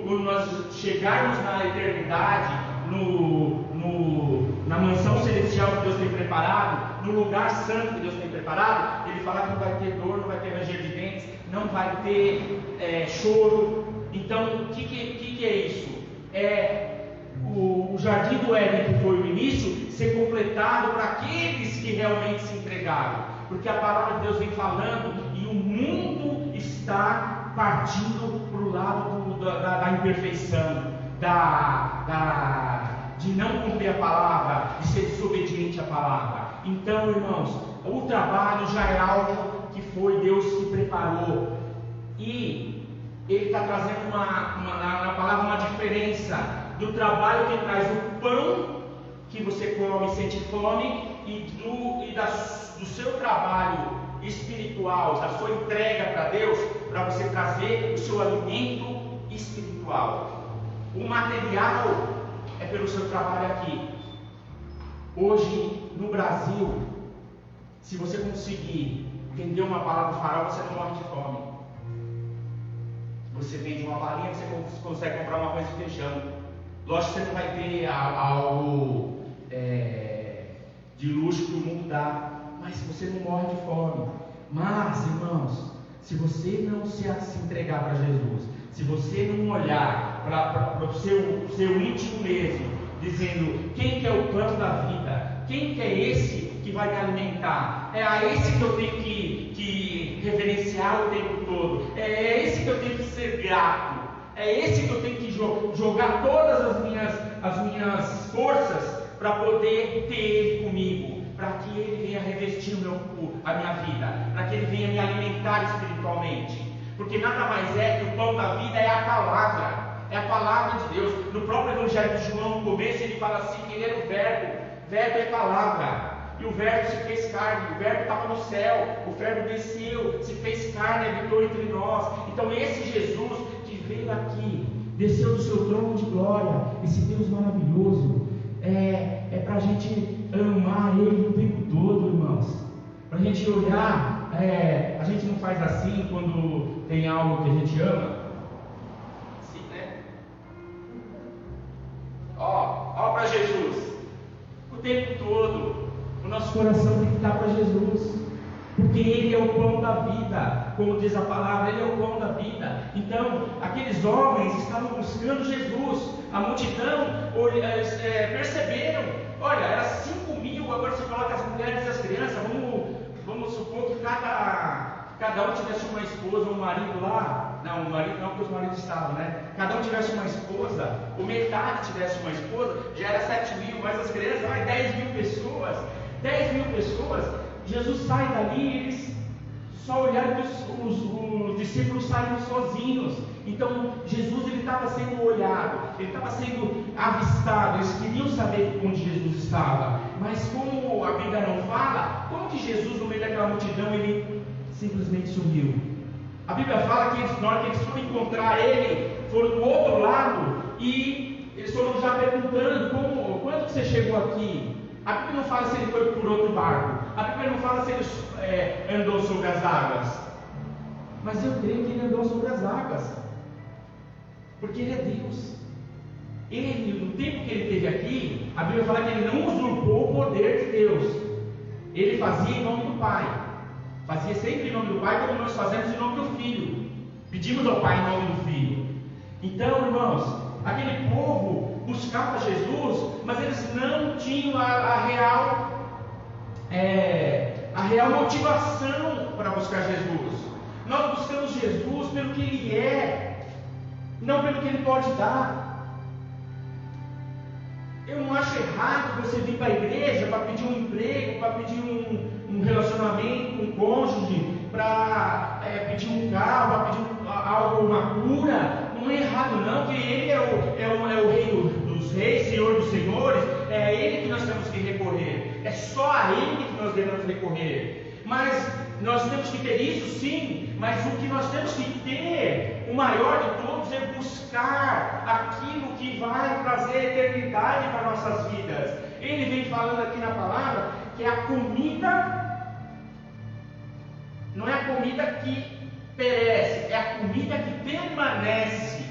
quando nós chegarmos na eternidade, na mansão celestial que Deus tem preparado, no lugar santo que Deus tem preparado, Ele fala que não vai ter dor, não vai ter ranger de dentes, não vai ter choro. Então, o que é isso? É o jardim do Éden, que foi o início, ser completado para aqueles que realmente se entregaram. Porque a palavra de Deus vem falando e o mundo está partindo para o lado da imperfeição, de não cumprir a palavra, de ser desobediente à palavra. Então, irmãos, o trabalho já é algo que foi Deus que preparou, e Ele está trazendo na palavra uma diferença do trabalho que traz o pão que você come e sente fome, e do seu trabalho espiritual, da sua entrega para Deus, para você trazer o seu alimento espiritual. O material é pelo seu trabalho aqui. Hoje no Brasil, se você conseguir vender uma bala do Farol, você não morre de fome. Você vende uma balinha, você consegue comprar uma arroz e feijão. Lógico que você não vai ter algo de luxo que o mundo dá, mas você não morre de fome. Mas, irmãos, se você não se entregar para Jesus, se você não olhar para o seu íntimo mesmo, dizendo: quem que é o plano da vida? Quem que é esse que vai me alimentar? É a esse que eu tenho que reverenciar o tempo todo. É esse que eu tenho que ser grato. É esse que eu tenho que jogar todas as minhas forças para poder ter Ele comigo, para que Ele venha revestir a minha vida, para que Ele venha me alimentar espiritualmente. Porque nada mais é que o pão da vida é a palavra. é a palavra de Deus. No próprio Evangelho de João, no começo, ele fala assim, que ele era o verbo é palavra, e o verbo se fez carne, o verbo estava no céu, o verbo desceu, se fez carne, habitou entre nós. Então esse Jesus que veio aqui, desceu do seu trono de glória, esse Deus maravilhoso, é para a gente amar Ele o tempo todo, irmãos, para a gente olhar. A gente não faz assim quando tem algo que a gente ama, assim, né? Ó para Jesus, o tempo todo, o nosso coração tem que estar para Jesus, porque Ele é o pão da vida, como diz a palavra, Ele é o pão da vida. Então, aqueles homens estavam buscando Jesus, a multidão perceberam, olha, era 5.000, agora você coloca as mulheres e as crianças, vamos supor que cada um tivesse uma esposa ou um marido lá. Não, o marido não, porque os maridos estavam, né? Cada um tivesse uma esposa, ou metade tivesse uma esposa, já era 7.000, mas as crianças, 10.000 pessoas. 10.000 pessoas. Jesus sai dali, eles só olharam que os discípulos saíram sozinhos. Então Jesus estava sendo olhado, ele estava sendo avistado, eles queriam saber onde Jesus estava, mas como a Bíblia não fala, como que Jesus no meio daquela multidão, ele simplesmente sumiu? A Bíblia fala que na hora que eles foram encontrar ele, foram do outro lado, e eles foram já perguntando, quando que você chegou aqui? A Bíblia não fala se ele foi por outro barco, a Bíblia não fala se ele andou sobre as águas, mas eu creio que ele andou sobre as águas, porque ele é Deus. Ele, no tempo que ele esteve aqui, a Bíblia fala que ele não usurpou o poder de Deus, ele fazia em nome do Pai, fazia sempre em nome do Pai, como nós fazemos em nome do Filho, pedimos ao Pai em nome do Filho. Então, irmãos, aquele povo buscava Jesus, mas eles não tinham a real motivação para buscar Jesus. Nós buscamos Jesus pelo que Ele é, não pelo que Ele pode dar. Eu não acho errado você vir para a igreja para pedir um emprego, para pedir um relacionamento com um cônjuge, para pedir um carro, para pedir uma cura. Não é errado não, porque Ele é o Rei dos Reis, Senhor dos Senhores, é a Ele que nós temos que recorrer, é só a Ele que nós devemos recorrer. Mas nós temos que ter isso sim, mas o que nós temos que ter, o maior de todos, é buscar aquilo que vai trazer eternidade para nossas vidas. Ele vem falando aqui na palavra que a comida não é a comida que perece, é a comida que permanece.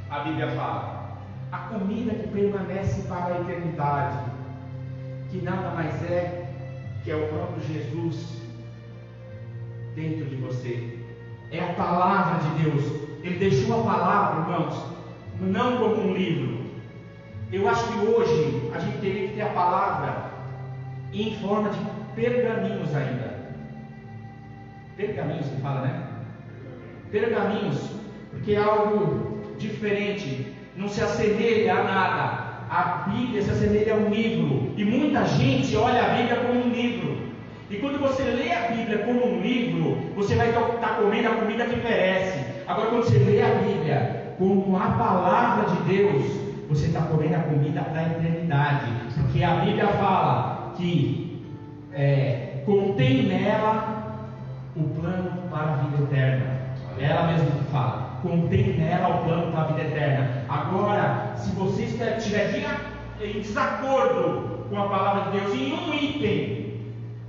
A Bíblia fala, a comida que permanece para a eternidade, que nada mais é que é o próprio Jesus dentro de você, é a palavra de Deus. Ele deixou a palavra, irmãos, não como um livro. Eu acho que hoje a gente teria que ter a palavra em forma de pergaminhos ainda. Pergaminhos se fala, né? Pergaminhos, porque é algo diferente, não se assemelha a nada. A Bíblia se assemelha a um livro, e muita gente olha a Bíblia como um livro. E quando você lê a Bíblia como um livro, você vai estar comendo a comida que perece. Agora, quando você lê a Bíblia como a palavra de Deus, você está comendo a comida para a eternidade, porque a Bíblia fala que contém nela o plano para a vida eterna. Ela mesma fala, contém nela o plano para a vida eterna. Agora, se você estiver em desacordo com a palavra de Deus em um item,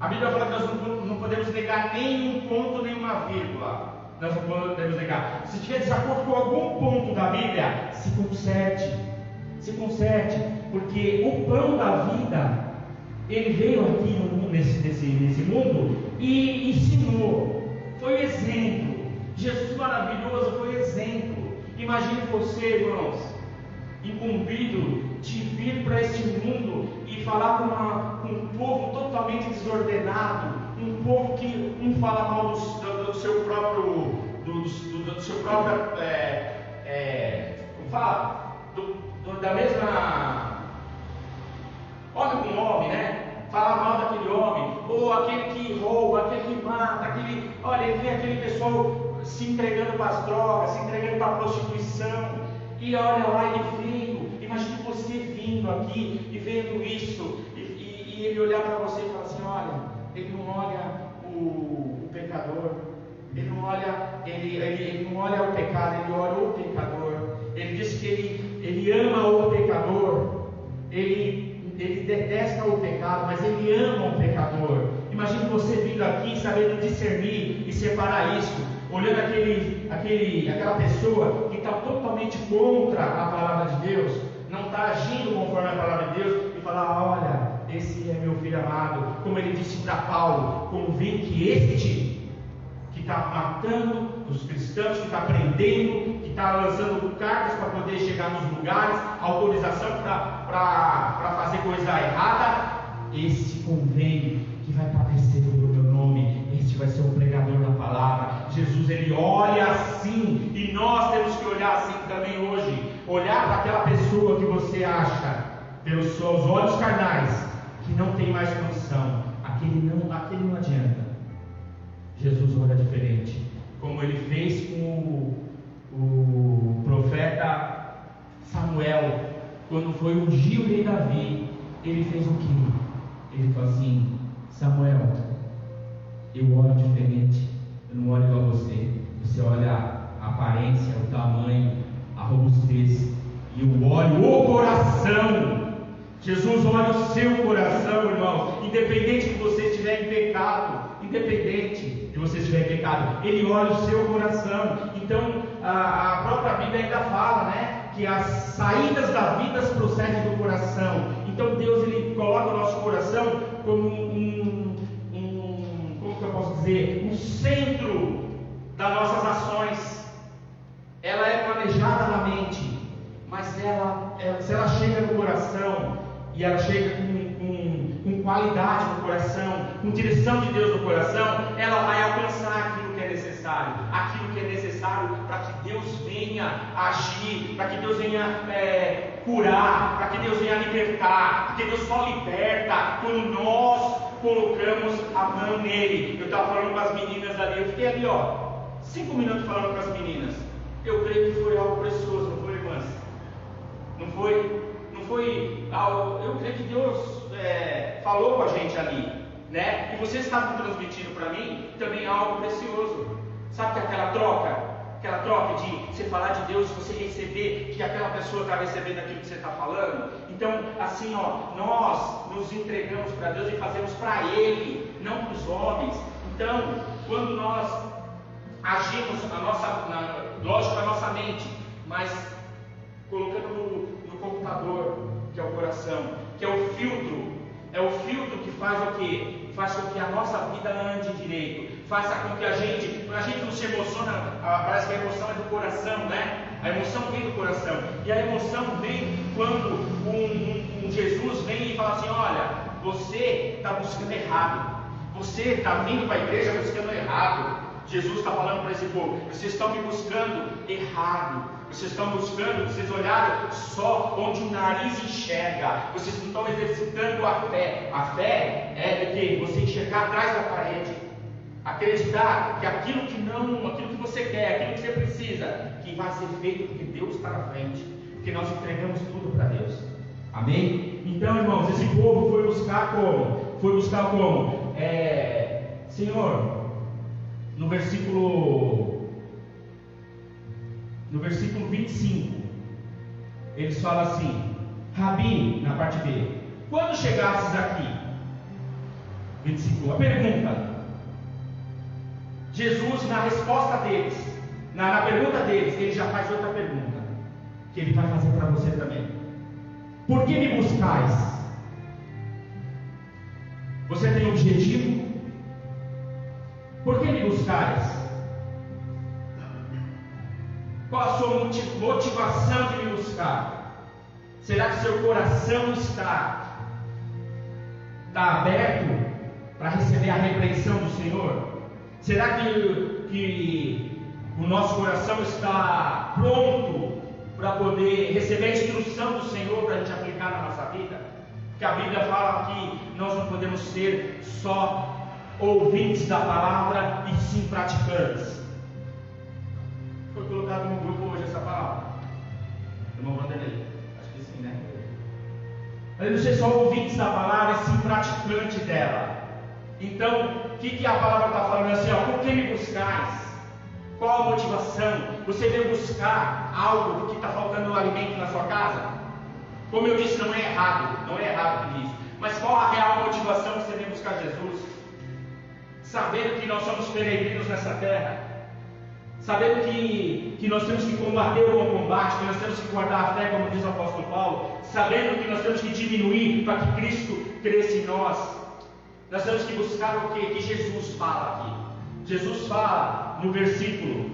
a Bíblia fala que nós não podemos negar nem um ponto, nem uma vírgula. Nós não podemos negar. Se tiver desacordo com algum ponto da Bíblia, se conserte, porque o pão da vida, ele veio aqui nesse mundo e ensinou, foi exemplo. Jesus maravilhoso foi exemplo. Imagine você, irmãos, incumbido de vir para este mundo e falar com um povo totalmente desordenado, um povo que não fala mal do seu próprio, da mesma homem com homem, né? Falar mal daquele homem, ou aquele que rouba, aquele que mata, olha, ele vê aquele pessoal se entregando para as drogas, se entregando para a prostituição. E olha lá, ele veio. Imagine você vindo aqui e vendo isso, e ele olhar para você e falar assim: olha, ele não olha o pecador, ele não olha o pecado, ele olha o pecador. Ele diz que ele ama o pecador, ele detesta o pecado, mas ele ama o pecador. Imagine você vindo aqui sabendo discernir e separar isso, olhando aquela pessoa que está totalmente contra a palavra de Deus, não está agindo conforme a palavra de Deus, e falar: olha, esse é meu filho amado. Como ele disse para Paulo: convém que este que está matando os cristãos, que está prendendo, que está lançando cartas para poder chegar nos lugares, autorização para fazer coisa errada, esse convém que vai padecer pelo meu nome, este vai ser o pregador da palavra. Jesus, ele olha assim, e nós temos que olhar assim também hoje. Olhar para aquela pessoa que você acha, pelos seus olhos carnais, que não tem mais condição, aquele não adianta. Jesus olha diferente, como ele fez com o profeta Samuel, quando foi ungir o rei Davi. Ele fez o que? Ele falou assim: Samuel, eu olho diferente, eu não olho igual a você. Você olha a aparência, o tamanho, a robustez, e eu olho o coração. Jesus olha o seu coração, irmãos, independente de você estiver em pecado, independente de você estiver em pecado, ele olha o seu coração. Então a própria Bíblia ainda fala, né, que as saídas da vida procedem do coração. Então Deus, ele coloca o nosso coração como como que eu posso dizer, um centro das nossas ações. Ela é planejada na mente, mas se ela chega no coração, e ela chega com qualidade no coração, com direção de Deus no coração, ela vai alcançar aquilo que é necessário para que Deus venha agir, para que Deus venha curar, para que Deus venha libertar, porque Deus só liberta quando nós colocamos a mão nele. Eu estava falando com as meninas ali, eu fiquei ali 5 minutos falando com as meninas. Eu creio que foi algo precioso, não foi, irmãs? Não foi algo, eu creio que Deus falou com a gente ali, né? E vocês estavam transmitindo para mim também algo precioso. Sabe que aquela troca de você falar de Deus, você receber, que aquela pessoa está recebendo aquilo que você está falando. Então, assim, nós nos entregamos para Deus e fazemos para Ele, não para os homens. Então, quando nós agimos lógico, a nossa mente, mas colocando no computador, que é o coração, que é o filtro que faz o quê? Faz com que a nossa vida ande direito, faça com que a gente não se emociona. Parece que a emoção é do coração, né? A emoção vem do coração, e a emoção vem quando um Jesus vem e fala assim: olha, você está buscando errado, você está vindo para a igreja buscando errado. Jesus está falando para esse povo: vocês estão me buscando errado. Vocês olharam só onde o nariz enxerga. Vocês não estão exercitando a fé. A fé é de que você enxergar atrás da parede, acreditar que aquilo que você quer, aquilo que você precisa, que vai ser feito porque Deus está na frente, porque nós entregamos tudo para Deus. Amém? Então, irmãos, esse povo foi buscar como? Senhor, no versículo 25, eles falam assim: Rabi, na parte B, quando chegasses aqui? 25, a pergunta. Jesus, na resposta deles, na pergunta deles, ele já faz outra pergunta, que ele vai fazer para você também. Por que me buscais? Você tem objetivo? Por que me buscais? Qual a sua motivação de me buscar? Será que seu coração está aberto para receber a repreensão do Senhor? Será que o nosso coração está pronto para poder receber a instrução do Senhor para a gente aplicar na nossa vida? Porque a Bíblia fala que nós não podemos ser só ouvintes da palavra e sim praticantes. Foi colocado no grupo hoje essa palavra. Irmão Vanderlei, acho que sim, né? Mas não ser só ouvintes da palavra, e sim praticante dela. Então, o que a palavra está falando assim? Ó, por que me buscais? Qual a motivação? Você veio buscar algo porque está faltando alimento na sua casa? Como eu disse, não é errado pedir isso. Mas qual a real motivação que você vem buscar Jesus? Sabendo que nós somos peregrinos nessa terra, sabendo que nós temos que combater o bom combate, que nós temos que guardar a fé, como diz o apóstolo Paulo, sabendo que nós temos que diminuir para que Cristo cresça em nós. Nós temos que buscar o que Jesus fala aqui. Jesus fala no versículo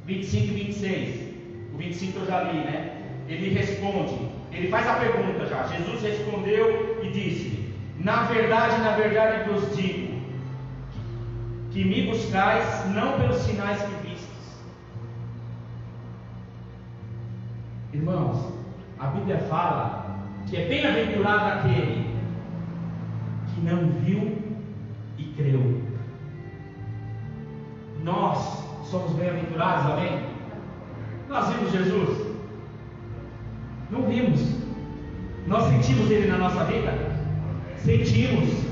25 e 26. O 25 eu já li, né? Ele responde, ele faz a pergunta já. Jesus respondeu e disse: na verdade vos digo, que me buscais não pelos sinais que vistes. Irmãos, a Bíblia fala que é bem-aventurado aquele que não viu e creu. Nós somos bem-aventurados, amém? Nós vimos Jesus? Não vimos. Nós sentimos Ele na nossa vida? Sentimos,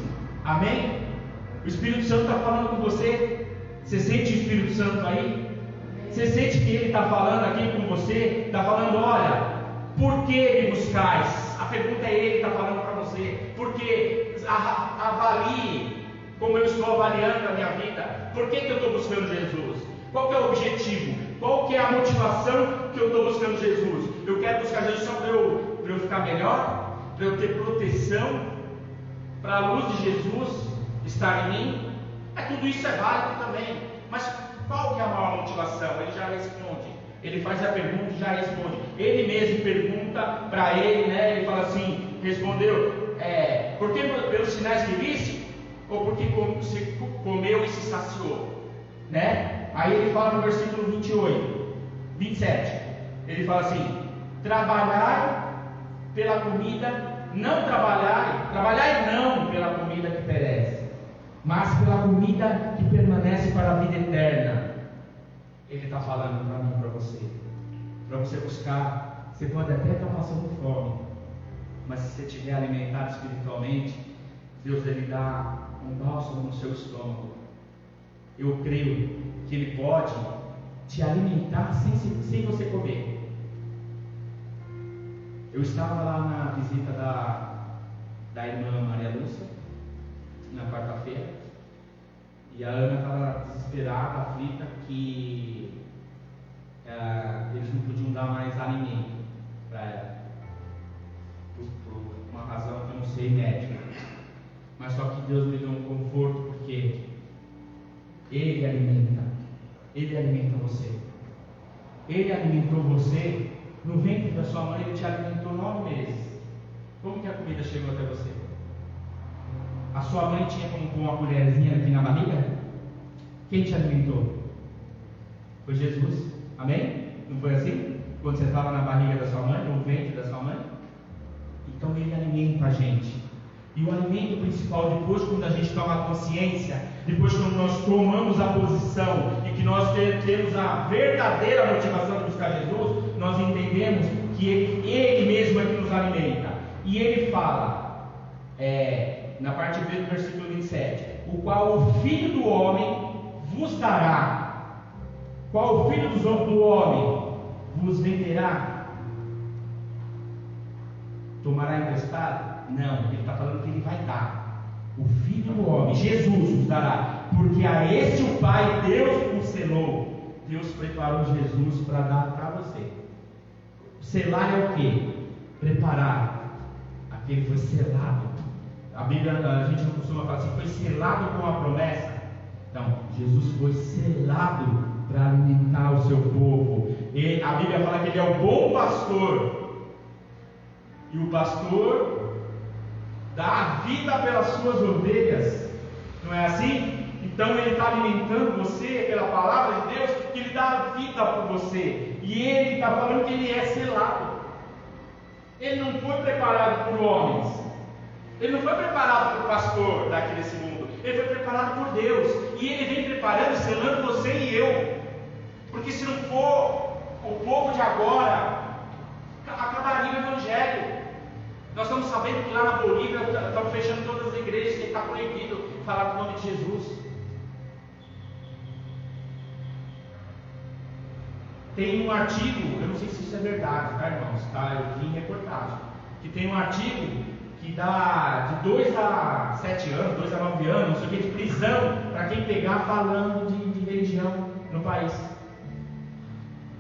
amém? O Espírito Santo está falando com você. Você sente o Espírito Santo aí? Você sente que Ele está falando aqui com você? Está falando, olha, por que me buscais? A pergunta é Ele que está falando para você. Porque avalie como eu estou avaliando a minha vida. Por que eu estou buscando Jesus? Qual que é o objetivo? Qual que é a motivação que eu estou buscando Jesus? Eu quero buscar Jesus só para eu ficar melhor? Para eu ter proteção? Para a luz de Jesus estar em mim? Tudo isso é válido também. Mas qual que é a maior motivação? Ele já responde. Ele faz a pergunta e já responde. Ele mesmo pergunta para ele, né? Ele fala assim, respondeu, por que pelos sinais que viste? Ou porque você comeu e se saciou? Né? Aí ele fala no versículo 27. Ele fala assim, trabalhai pela comida, não trabalhai não pela comida que perece, mas pela comida que permanece para a vida eterna. Ele está falando para mim e para você buscar. Você pode até estar passando fome, mas se você estiver alimentado espiritualmente, Deus ele dá um bálsamo no seu estômago. Eu creio que Ele pode te alimentar sem você comer. Eu estava lá na visita da irmã Maria Lúcia, na quarta-feira, e a Ana estava desesperada, aflita, que eles não podiam dar mais alimento para ela, por uma razão que eu não sei, médica. Mas só que Deus me deu um conforto, porque Ele alimenta você. Ele alimentou você no ventre da sua mãe. Ele te alimentou 9 meses. Como que a comida chegou até você? A sua mãe tinha como pôr uma colherzinha aqui na barriga? Quem te alimentou? Foi Jesus, amém? Não foi assim? Quando você estava na barriga da sua mãe, no ventre da sua mãe? Então Ele alimenta a gente. E o alimento principal, depois quando a gente toma consciência, depois quando nós tomamos a posição e que nós temos a verdadeira motivação de buscar Jesus, nós entendemos que Ele mesmo é que nos alimenta. E Ele fala, na parte B do versículo 27, o qual o Filho do Homem vos dará. Qual o Filho do Homem vos venderá? Tomará emprestado? Não, ele está falando que ele vai dar. O Filho do Homem, Jesus, nos dará, porque a este o Pai, Deus o selou. Deus preparou Jesus para dar para você. Selar é o que? Preparar. Aquele foi selado. A Bíblia, a gente não costuma falar assim, foi selado com a promessa. Então, Jesus foi selado para alimentar o seu povo. E a Bíblia fala que ele é o bom pastor. E o pastor dá a vida pelas suas ovelhas, não é assim? Então Ele está alimentando você pela palavra de Deus, que Ele dá a vida por você, e Ele está falando que Ele é selado. Ele não foi preparado por homens, Ele não foi preparado por pastor daqui desse mundo, Ele foi preparado por Deus, e Ele vem preparando, selando você e eu, porque se não for o povo de agora, pregaria o Evangelho. Nós estamos sabendo que lá na Bolívia estão fechando todas as igrejas, que está proibido falar do nome de Jesus. Tem um artigo, eu não sei se isso é verdade, tá, irmãos? Tá? Eu vi em reportagem, que tem um artigo que dá de 2 a 7 anos, 2 a 9 anos, não sei o que, de prisão para quem pegar falando de religião no país.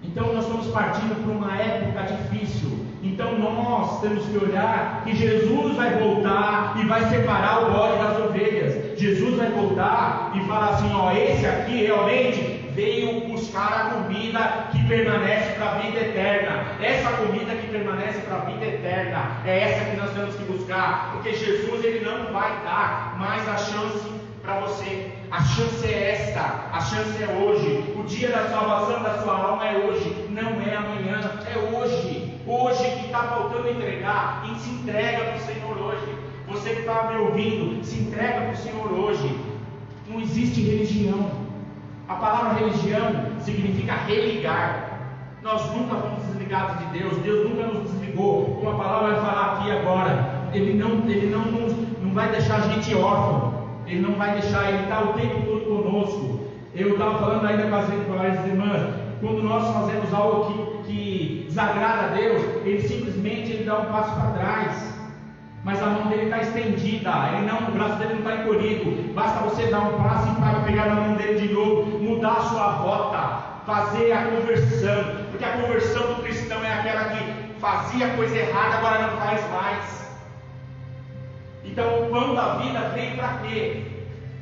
Então nós estamos partindo para uma época difícil. Então nós temos que olhar que Jesus vai voltar e vai separar o bode das ovelhas. Jesus vai voltar e falar assim, ó, esse aqui realmente veio buscar a comida que permanece para a vida eterna. Essa comida que permanece para a vida eterna é essa que nós temos que buscar, porque Jesus ele não vai dar mais a chance para você. A chance é esta, a chance é hoje. O dia da salvação da sua alma é hoje, não é amanhã, é hoje. Hoje que está faltando entregar, e se entrega para o Senhor hoje. Você que está me ouvindo, se entrega para o Senhor hoje. Não existe religião. A palavra religião significa religar. Nós nunca fomos desligados de Deus. Deus nunca nos desligou. Como a palavra vai falar aqui agora, Ele não vai deixar a gente órfão. Ele não vai deixar, Ele está o tempo todo conosco. Eu estava falando ainda com as irmãs, quando nós fazemos algo que desagrada a Deus, Ele simplesmente dá um passo para trás. Mas a mão dele está estendida, o braço dele não está encolhido. Basta você dar um passo e para pegar na mão dele de novo, mudar a sua rota, fazer a conversão. Porque a conversão do cristão é aquela que fazia coisa errada, agora não faz mais. Então o pão da vida veio para quê?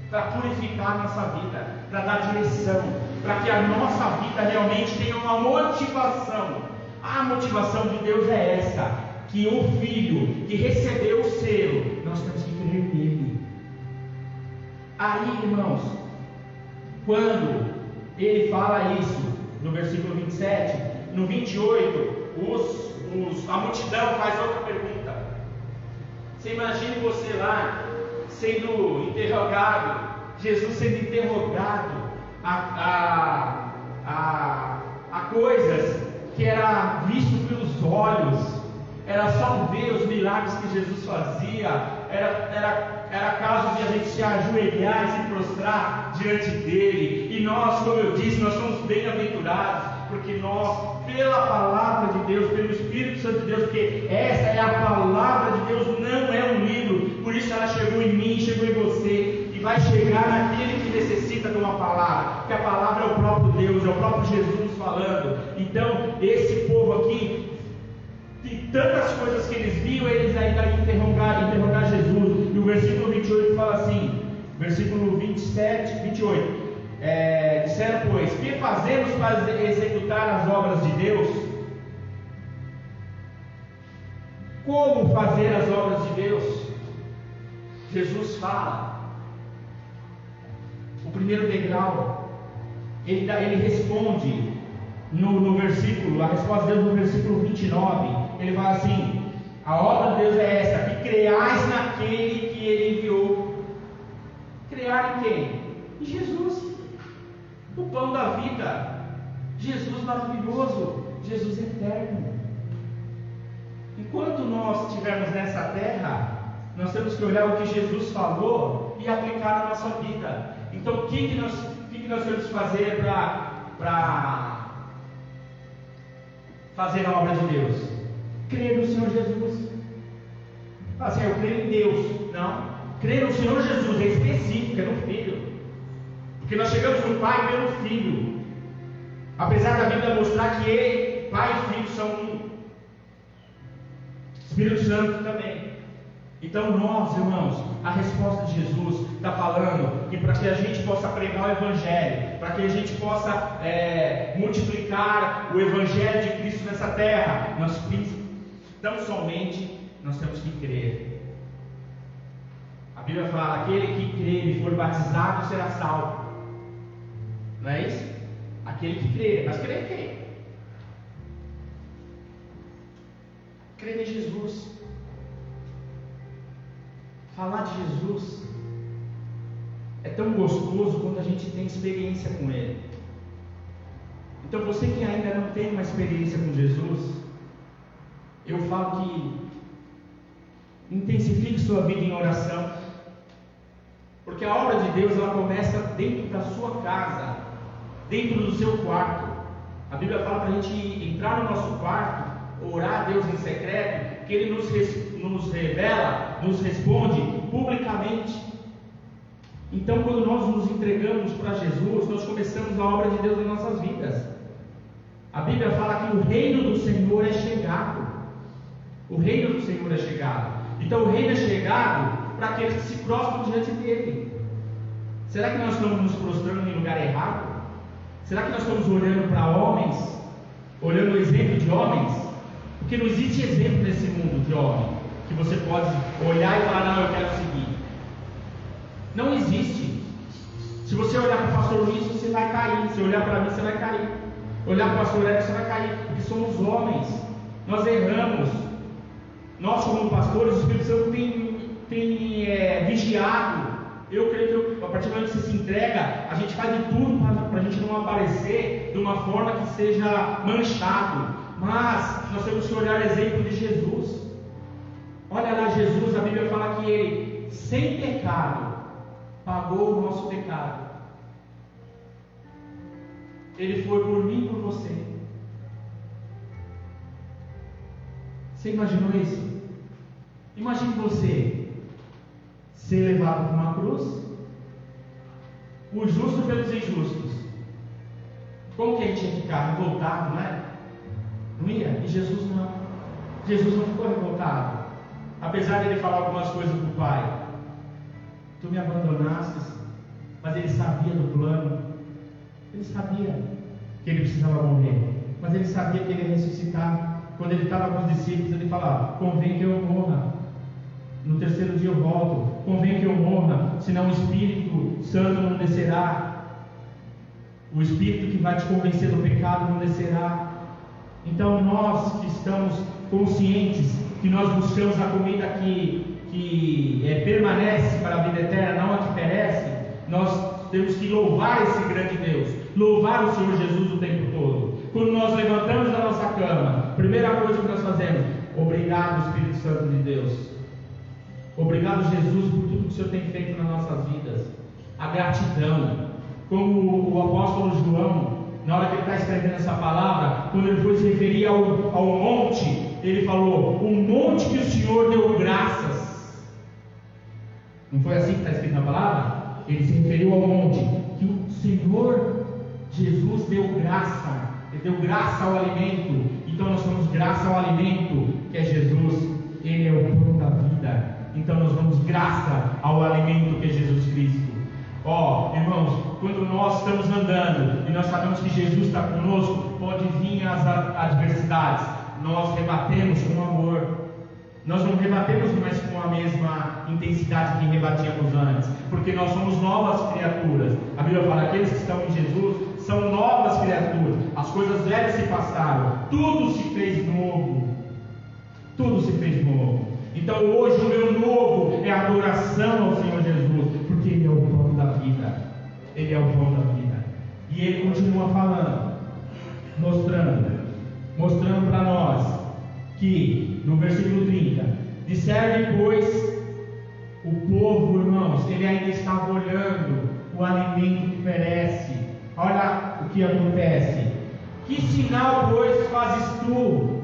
Para purificar a nossa vida, para dar direção, para que a nossa vida realmente tenha uma motivação. A motivação de Deus é essa, que o Filho que recebeu o selo, nós temos que crer nele. Aí, irmãos, quando ele fala isso, no versículo 27, no 28, a multidão faz outra pergunta. Você imagine você lá, sendo interrogado, Jesus sendo interrogado a coisas que era visto pelos olhos. Era só ver os milagres que Jesus fazia, era caso de a gente se ajoelhar e se prostrar diante dele. E nós, como eu disse, nós somos bem-aventurados, porque nós, pela palavra de Deus, pelo Espírito Santo de Deus, porque essa é a palavra de Deus, não é um livro, por isso ela chegou em mim, chegou em você, e vai chegar naquele que necessita de uma palavra, porque a palavra é o próprio Deus, é o próprio Jesus falando. Então, esse povo aqui, de tantas coisas que eles viam, eles ainda interrogar Jesus. E o versículo 28 fala assim, versículo 28, disseram, pois, que fazemos para executar as obras de Deus? Como fazer as obras de Deus? Jesus fala, o primeiro degrau, ele responde no versículo, a resposta de Deus no versículo 29, ele fala assim, a obra de Deus é essa, que creais naquele que Ele enviou. Crear em quem? Em Jesus, o pão da vida, Jesus maravilhoso, Jesus eterno. Enquanto nós estivermos nessa terra, nós temos que olhar o que Jesus falou e aplicar na nossa vida. Então o que nós temos que fazer para fazer a obra de Deus? Crer no Senhor Jesus. Assim, eu creio em Deus. Não, crer no Senhor Jesus é específico, é no Filho, porque nós chegamos no Pai pelo Filho, apesar da Bíblia mostrar que Ele, Pai e Filho são um. Espírito Santo também. Então nós, irmãos, a resposta de Jesus está falando que para que a gente possa pregar o Evangelho, para que a gente possa multiplicar o Evangelho de Cristo nessa terra, nós tão somente nós temos que crer. A Bíblia fala, aquele que crer e for batizado será salvo. Não é isso? Aquele que crer, mas crer em quem? Crer em Jesus. Falar de Jesus é tão gostoso quando a gente tem experiência com Ele. Então você que ainda não tem uma experiência com Jesus, eu falo que intensifique sua vida em oração, porque a obra de Deus ela começa dentro da sua casa, dentro do seu quarto. A Bíblia fala para a gente entrar no nosso quarto, orar a Deus em secreto, que Ele nos revela, nos responde publicamente. Então, quando nós nos entregamos para Jesus, nós começamos a obra de Deus em nossas vidas. A Bíblia fala que o reino do Senhor é chegado. O reino do Senhor é chegado. Então, o reino é chegado para aqueles que se prostram diante dele. Será que nós estamos nos prostrando em lugar errado? Será que nós estamos olhando para homens, olhando o exemplo de homens? Porque não existe exemplo nesse mundo de homem que você pode olhar e falar, não, eu quero seguir. Não existe. Se você olhar para o pastor Luiz, você vai cair. Se olhar para mim, você vai cair. Olhar para o pastor Eric, você vai cair. Porque somos homens. Nós erramos. Nós, como pastores, o Espírito Santo tem vigiado. Eu creio que a partir do momento que você se entrega, a gente faz de tudo para a gente não aparecer de uma forma que seja manchado. Mas nós temos que olhar o exemplo de Jesus. Olha lá, Jesus, a Bíblia fala que Ele, sem pecado, pagou o nosso pecado. Ele foi por mim e por você. Você imaginou isso? Imagine você ser levado por uma cruz, o justo pelos injustos. Como que a gente ia ficar? Revoltado, não é? Não ia? E Jesus não. Jesus não ficou revoltado. Apesar de ele falar algumas coisas para o Pai. Tu me abandonaste, mas ele sabia do plano. Ele sabia que ele precisava morrer, mas ele sabia que ele ia ressuscitar. Quando ele estava com os discípulos, ele falava: convém que eu morra, no terceiro dia eu volto. Convém que eu morra, senão o Espírito Santo não descerá. O Espírito que vai te convencer do pecado não descerá. Então nós que estamos conscientes que nós buscamos a comida que permanece para a vida eterna, não a que perece, nós temos que louvar esse grande Deus, louvar o Senhor Jesus o tempo todo. Quando nós levantamos da nossa cama, a primeira coisa que nós fazemos: obrigado, Espírito Santo de Deus, obrigado, Jesus, por tudo que o Senhor tem feito nas nossas vidas. A gratidão, como o apóstolo João, na hora que ele está escrevendo essa palavra, quando ele foi se referir ao monte, ele falou: o monte que o Senhor deu graças. Não foi assim que está escrito na palavra? Ele se referiu ao monte que o Senhor Jesus deu graça. Ele deu graça ao alimento. Então nós somos graça ao alimento, que é Jesus. Ele é o pão da vida. Então nós damos graça ao alimento, que é Jesus Cristo. Irmãos, quando nós estamos andando e nós sabemos que Jesus está conosco, pode vir as adversidades, nós rebatemos com amor. Nós não rebatemos mais com a mesma intensidade que rebatíamos antes, porque nós somos novas criaturas. A Bíblia fala: aqueles que estão em Jesus são novas criaturas. As coisas velhas se passaram, tudo se fez novo. Tudo se fez novo. Então hoje o meu novo é a adoração ao Senhor Jesus, porque Ele é o pão da vida. Ele é o pão da vida. E Ele continua falando, mostrando para nós que, no versículo 30, disseram depois o povo, irmãos, ele ainda estava olhando o alimento que perece. Olha o que acontece: que sinal, pois, fazes tu?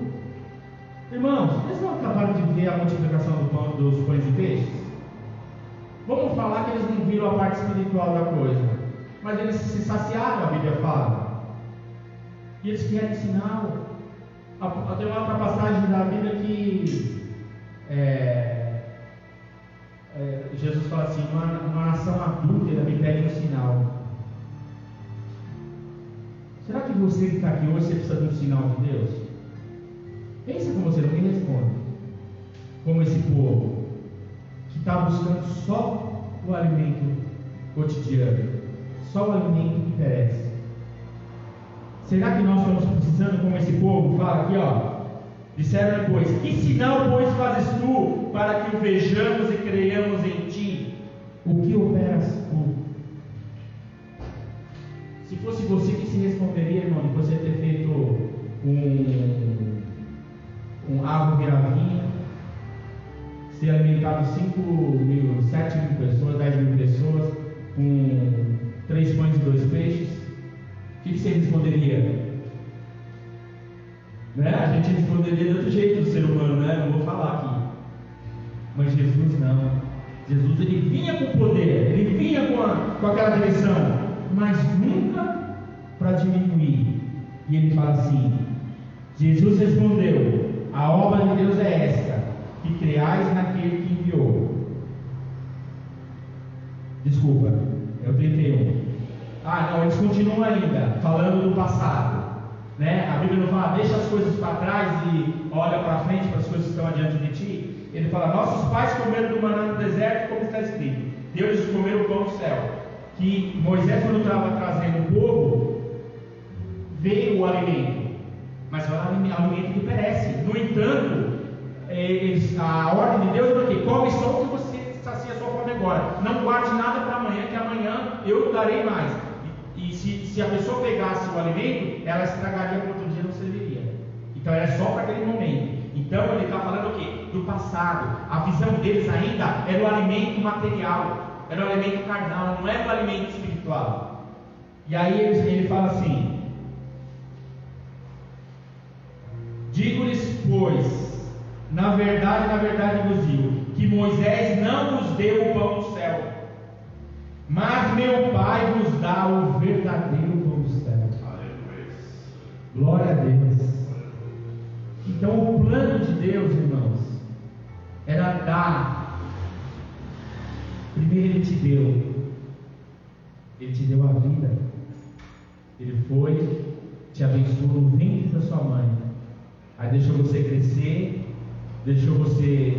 Irmãos, eles não acabaram de ver a multiplicação dos pães e peixes? Vamos falar que eles não viram a parte espiritual da coisa, mas eles se saciaram, a Bíblia fala. E eles querem sinal. Tem uma outra passagem da Bíblia que Jesus fala assim: uma nação adúltera me pede um sinal. Será que você que está aqui hoje, você precisa de um sinal de Deus? Pensa com você, ninguém responde. Como esse povo que está buscando só o alimento cotidiano, só o alimento que perece. Será que nós estamos precisando, como esse povo fala aqui, disseram depois: que sinal, pois, fazes tu, para que o vejamos e creiamos em ti? O que operas tu? Se fosse você que se responderia, irmão, de você ter feito com água virar vinho, ser alimentado 7 mil pessoas, 10 mil pessoas, com 3 pães e 2 peixes, o que você responderia? Né? A gente responderia de outro jeito do ser humano, né? Não vou falar aqui. Mas Jesus não. Jesus, ele vinha com poder, ele vinha com aquela direção, mas nunca para diminuir. E ele fala assim: Jesus respondeu: a obra de Deus é esta, que creais naquele que enviou. Desculpa, é o 31. Não, eles continuam ainda falando do passado, né? A Bíblia não fala, deixa as coisas para trás e olha para frente para as coisas que estão adiante de ti. Ele fala, nossos pais comeram do maná no deserto, como está escrito, Deus lhes comeu o pão do céu. Que Moisés, quando estava trazendo o povo, veio o alimento, mas é um alimento que perece. No entanto, a ordem de Deus é o quê? Come só o que você sacia a sua fome agora, não guarde nada para amanhã, que amanhã eu darei mais. E se a pessoa pegasse o alimento, ela estragaria, para outro dia não serviria. Então era só para aquele momento. Então ele está falando o quê? Do passado. A visão deles ainda era o alimento material, era o alimento carnal, não era o alimento espiritual. E aí ele fala assim: digo-lhes, pois, na verdade vos digo, que Moisés não vos deu o pão do céu, mas meu Pai vos dá o verdadeiro pão do céu. Glória a Deus. Então o plano de Deus, irmãos, era dar. Primeiro Ele te deu a vida. Ele foi, te abençoou no ventre da sua mãe, aí deixou você crescer, deixou você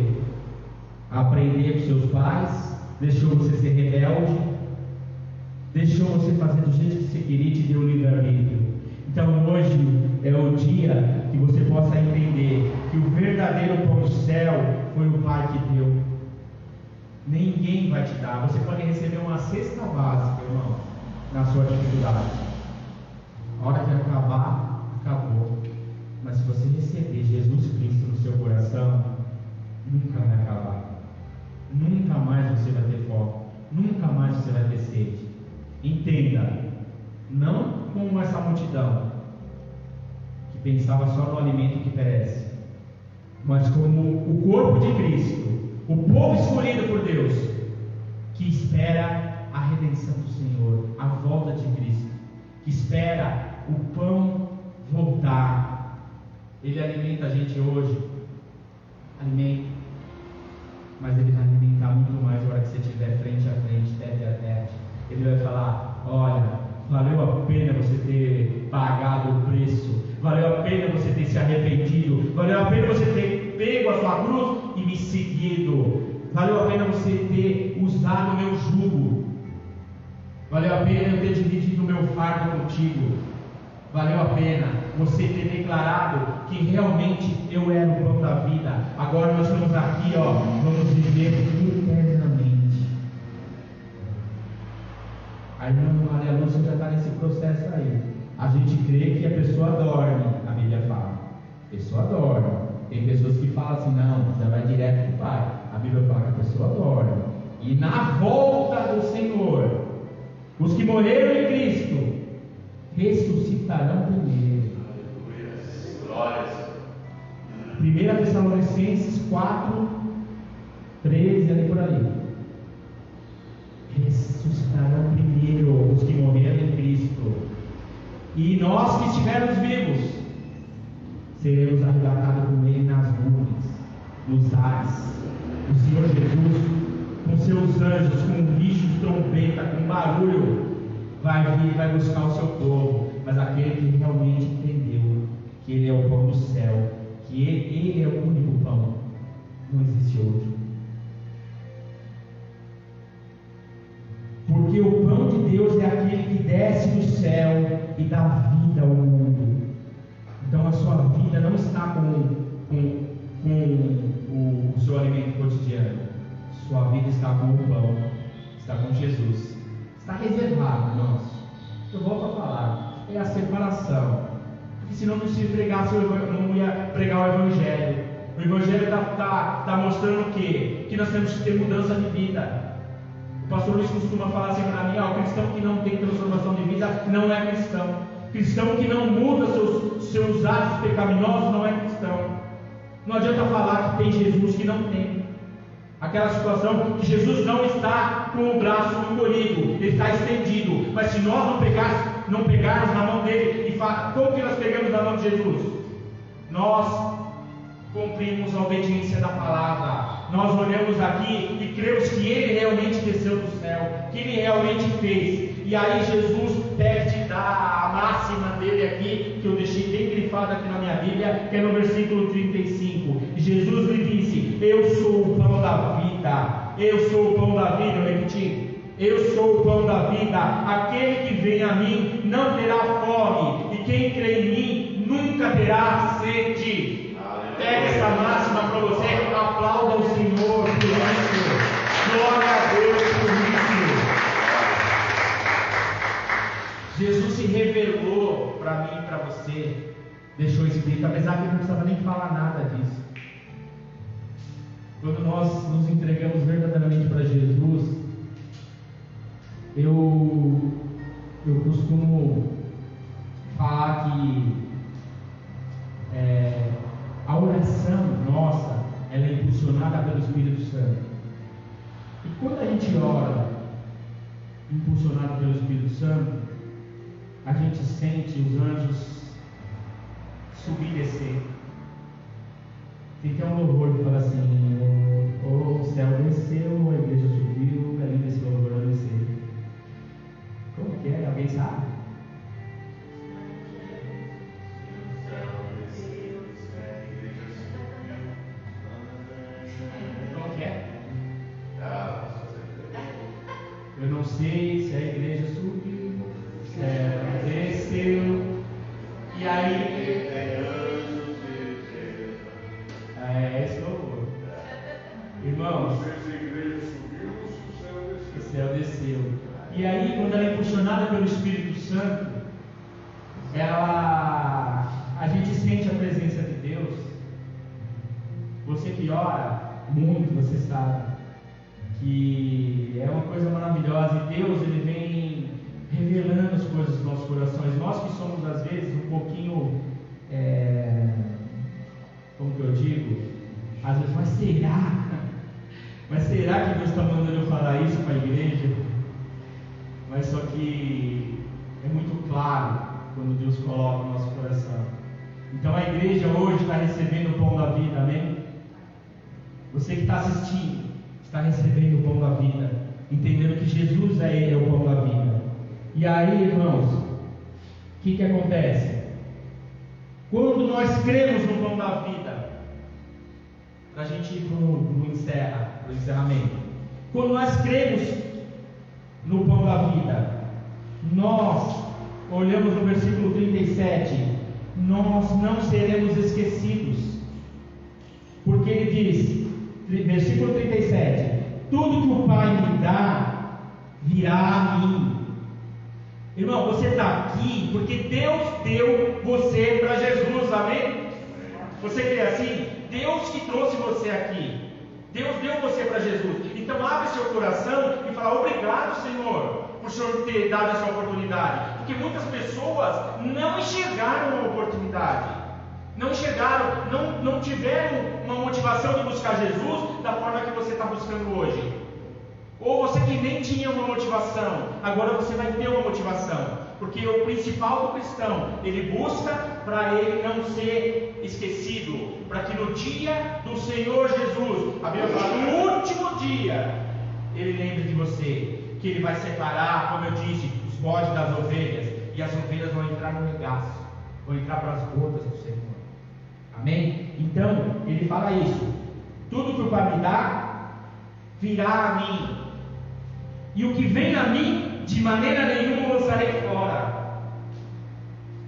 aprender com seus pais, deixou você ser rebelde, deixou você fazer do jeito que você queria e te deu o livre-arbítrio. Então hoje é o dia que você possa entender que o verdadeiro pão do céu foi o Pai que deu. Ninguém vai te dar. Você pode receber uma cesta básica, irmão, na sua dificuldade. A hora que acabar, acabou. Mas se você receber Jesus Cristo no seu coração, nunca vai acabar. Nunca mais você vai ter fome. Nunca mais você vai ter sede. Entenda, não como essa multidão que pensava só no alimento que perece, mas como o corpo de Cristo, o povo escolhido por Deus, que espera a redenção do Senhor, a volta de Cristo, que espera o pão voltar. Ele alimenta a gente hoje, alimenta, mas Ele vai alimentar muito mais na hora que você estiver frente a frente, tete a tete. Ele vai falar: olha, valeu a pena você ter pagado o preço, valeu a pena você ter se arrependido, valeu a pena você ter pego a sua cruz e me seguido, valeu a pena você ter usado o meu jugo, valeu a pena eu ter dividido o meu fardo contigo, valeu a pena você ter declarado que realmente eu era o pão da vida. Agora nós estamos aqui, vamos viver eternamente. A irmã Maria Lúcia já está nesse processo aí. A gente crê que a pessoa dorme, a Bíblia fala. A pessoa dorme. Tem pessoas que falam assim, não, já vai direto para o Pai. A Bíblia fala que a pessoa dorme. E na volta do Senhor, os que morreram em Cristo ressuscitarão primeiro. Glórias. 1 Tessalonicenses 4, 13, ali por aí. Ressuscitarão primeiro os que morreram em Cristo, e nós que estivermos vivos seremos arrebatados com Ele nas nuvens, nos ares. O Senhor Jesus, com seus anjos, com um bicho de trombeta, com barulho, vai vir e vai buscar o seu povo. Mas aquele que realmente entendeu que Ele é o pão do céu, que Ele é o único pão, não existe outro. Porque o pão de Deus é aquele que desce do céu e dá vida ao mundo. Então a sua vida não está com o seu alimento cotidiano. Sua vida está com o pão, está com Jesus. Está reservado, irmãos. Eu volto a falar, é a separação. Porque senão não se pregasse, não ia pregar o Evangelho. O Evangelho está mostrando o quê? Que nós temos que ter mudança de vida. O pastor Luiz costuma falar assim para mim: o cristão que não tem transformação de vida não é cristão. Cristão que não muda seus atos pecaminosos não é cristão. Não adianta falar que tem Jesus que não tem. Aquela situação que Jesus não está com o braço encolhido, ele está estendido. Mas se nós não pegarmos na mão dele, e como que nós pegamos na mão de Jesus? Nós cumprimos a obediência da palavra. Nós olhamos aqui e cremos que ele realmente desceu do céu, que ele realmente fez. E aí Jesus pede dar a máxima dele aqui, que eu deixei bem grifado aqui na minha Bíblia, que é no versículo 35. Jesus lhe disse: eu sou o pão da vida. Eu sou o pão da vida. Eu repeti: eu sou o pão da vida. Aquele que vem a mim não terá fome, e quem crê em mim nunca terá sede. Pega essa máxima para você, aplauda o Senhor por isso. Glória a Deus por isso. Jesus se revelou para mim e para você, deixou escrito, apesar que ele não precisava nem falar nada disso. Quando nós nos entregamos verdadeiramente para Jesus, eu costumo falar que a oração nossa, ela é impulsionada pelo Espírito Santo. E quando a gente ora impulsionado pelo Espírito Santo, a gente sente os anjos subir e descer. Fica um louvor que fala assim: o céu desceu, a igreja subiu, ali desceu o louvor a descer. Como que é? Alguém sabe? Como que é? Eu não sei se a igreja subiu, o céu desceu, e aí esse louvor. Irmãos, o céu desceu. E aí, quando ela é impulsionada pelo Espírito Santo, a gente sente a presença de Deus. Você que ora muito, você sabe que é uma coisa maravilhosa. E Deus, ele vem revelando as coisas dos nossos corações. Nós que somos às vezes um pouquinho, como que eu digo? Às vezes, mas será que Deus está mandando eu falar isso para a igreja? Mas só que é muito claro quando Deus coloca no nosso coração. Então a igreja hoje está recebendo o pão da vida, amém? Você que está assistindo está recebendo o pão da vida, entendendo que Jesus é o pão da vida. E aí, irmãos, o que acontece? Quando nós cremos no pão da vida, para a gente ir para o encerramento, quando nós cremos no pão da vida, nós olhamos no versículo 37, nós não seremos esquecidos, porque ele diz, versículo 37, tudo que o Pai me dá virá a mim. Irmão, você está aqui porque Deus deu você para Jesus, amém? Você crê assim? Deus que trouxe você aqui, Deus deu você para Jesus. Então abre seu coração e fala: obrigado, Senhor, por o Senhor ter dado essa oportunidade. Porque muitas pessoas não enxergaram a oportunidade, não enxergaram, não tiveram uma motivação de buscar Jesus da forma que você está buscando hoje. Ou você que nem tinha uma motivação, agora você vai ter uma motivação. Porque o principal do cristão, ele busca para ele não ser esquecido, para que no dia do Senhor Jesus, a Bíblia fala, no último dia, ele lembre de você, que ele vai separar, como eu disse, os bodes das ovelhas, e as ovelhas vão entrar no regaço, vão entrar para as bodas do Senhor. Amém? Então, ele fala isso: tudo que o Pai me dá virá a mim, e o que vem a mim, de maneira nenhuma lançarei fora.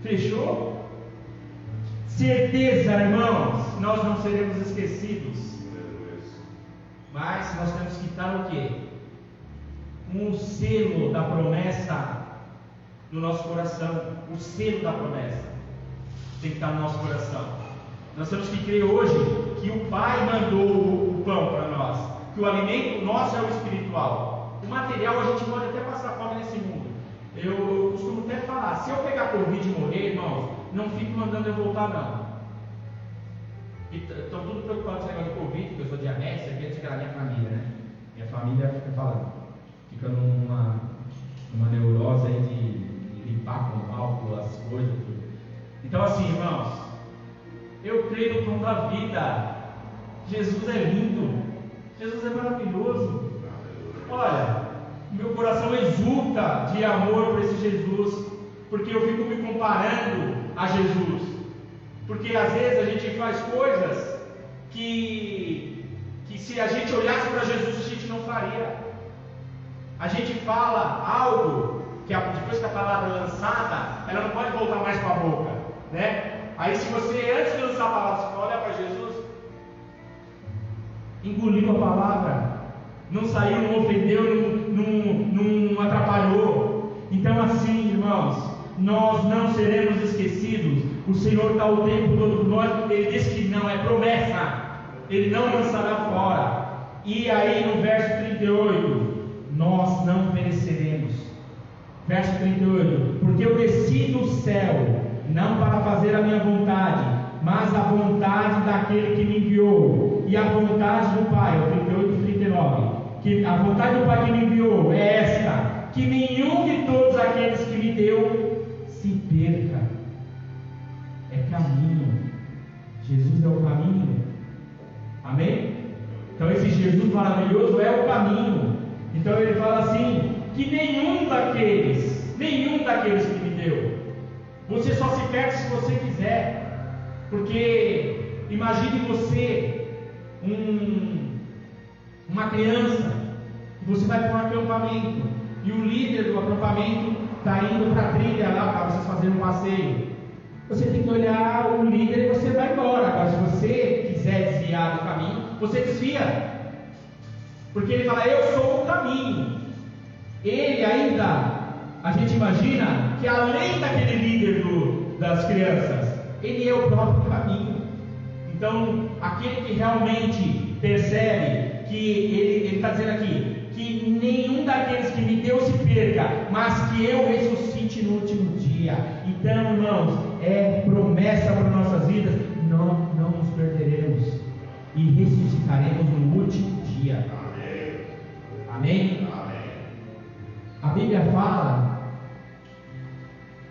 Fechou? Certeza, irmãos, nós não seremos esquecidos. Mas nós temos que estar o quê? Com o selo da promessa no nosso coração. O selo da promessa tem que estar no nosso coração. Nós temos que crer hoje que o Pai mandou o pão para nós, que o alimento nosso é o espiritual. O material a gente pode até passar fome nesse mundo. Eu costumo até falar, se eu pegar Covid e morrer, irmãos, não fique mandando eu voltar não. Estão tudo preocupados com esse negócio de Covid, porque eu sou diabético, aqui é da minha família, né? Minha família fica falando, fica numa neurose aí de limpar com álcool as coisas, tudo. Então assim, irmãos, eu creio no pão da vida. Jesus é lindo, Jesus é maravilhoso. Olha, meu coração exulta de amor por esse Jesus, porque eu fico me comparando a Jesus. Porque às vezes a gente faz coisas que se a gente olhasse para Jesus a gente não faria. A gente fala algo que depois que a palavra é lançada, ela não pode voltar mais para a boca, né? Aí se você antes de lançar a palavra, você olha para Jesus, engoliu a palavra, não saiu, não ofendeu, não atrapalhou. Então assim, irmãos, nós não seremos esquecidos. O Senhor está o tempo todo com nós. Ele diz que não, é promessa, Ele não lançará fora. E aí no verso 38, nós não pereceremos. Verso 38, porque eu desci do céu, não para fazer a minha vontade, mas a vontade daquele que me enviou. E a vontade do Pai, 38 e 39, que a vontade do Pai que me enviou é esta, que nenhum de todos aqueles que me deu se perca. É caminho. Jesus é o caminho. Amém? Então esse Jesus maravilhoso é o caminho. Então ele fala assim, que nenhum daqueles que me deu. Você só se perde se você quiser. Porque imagine você uma criança, você vai para um acampamento e o líder do acampamento está indo para a trilha lá para vocês fazerem um passeio. Você tem que olhar o líder e você vai embora. Agora, se você quiser desviar do caminho, você desvia. Porque ele fala, eu sou o caminho. Ele ainda, a gente imagina que além daquele líder das crianças, ele é o próprio caminho. Então, aquele que realmente percebe que ele está dizendo aqui, que nenhum daqueles que me deu se perca, mas que eu ressuscite no último dia. Então, irmãos, é promessa para nossas vidas, nós não nos perderemos e ressuscitaremos no último dia. Amém? Amém? A Bíblia fala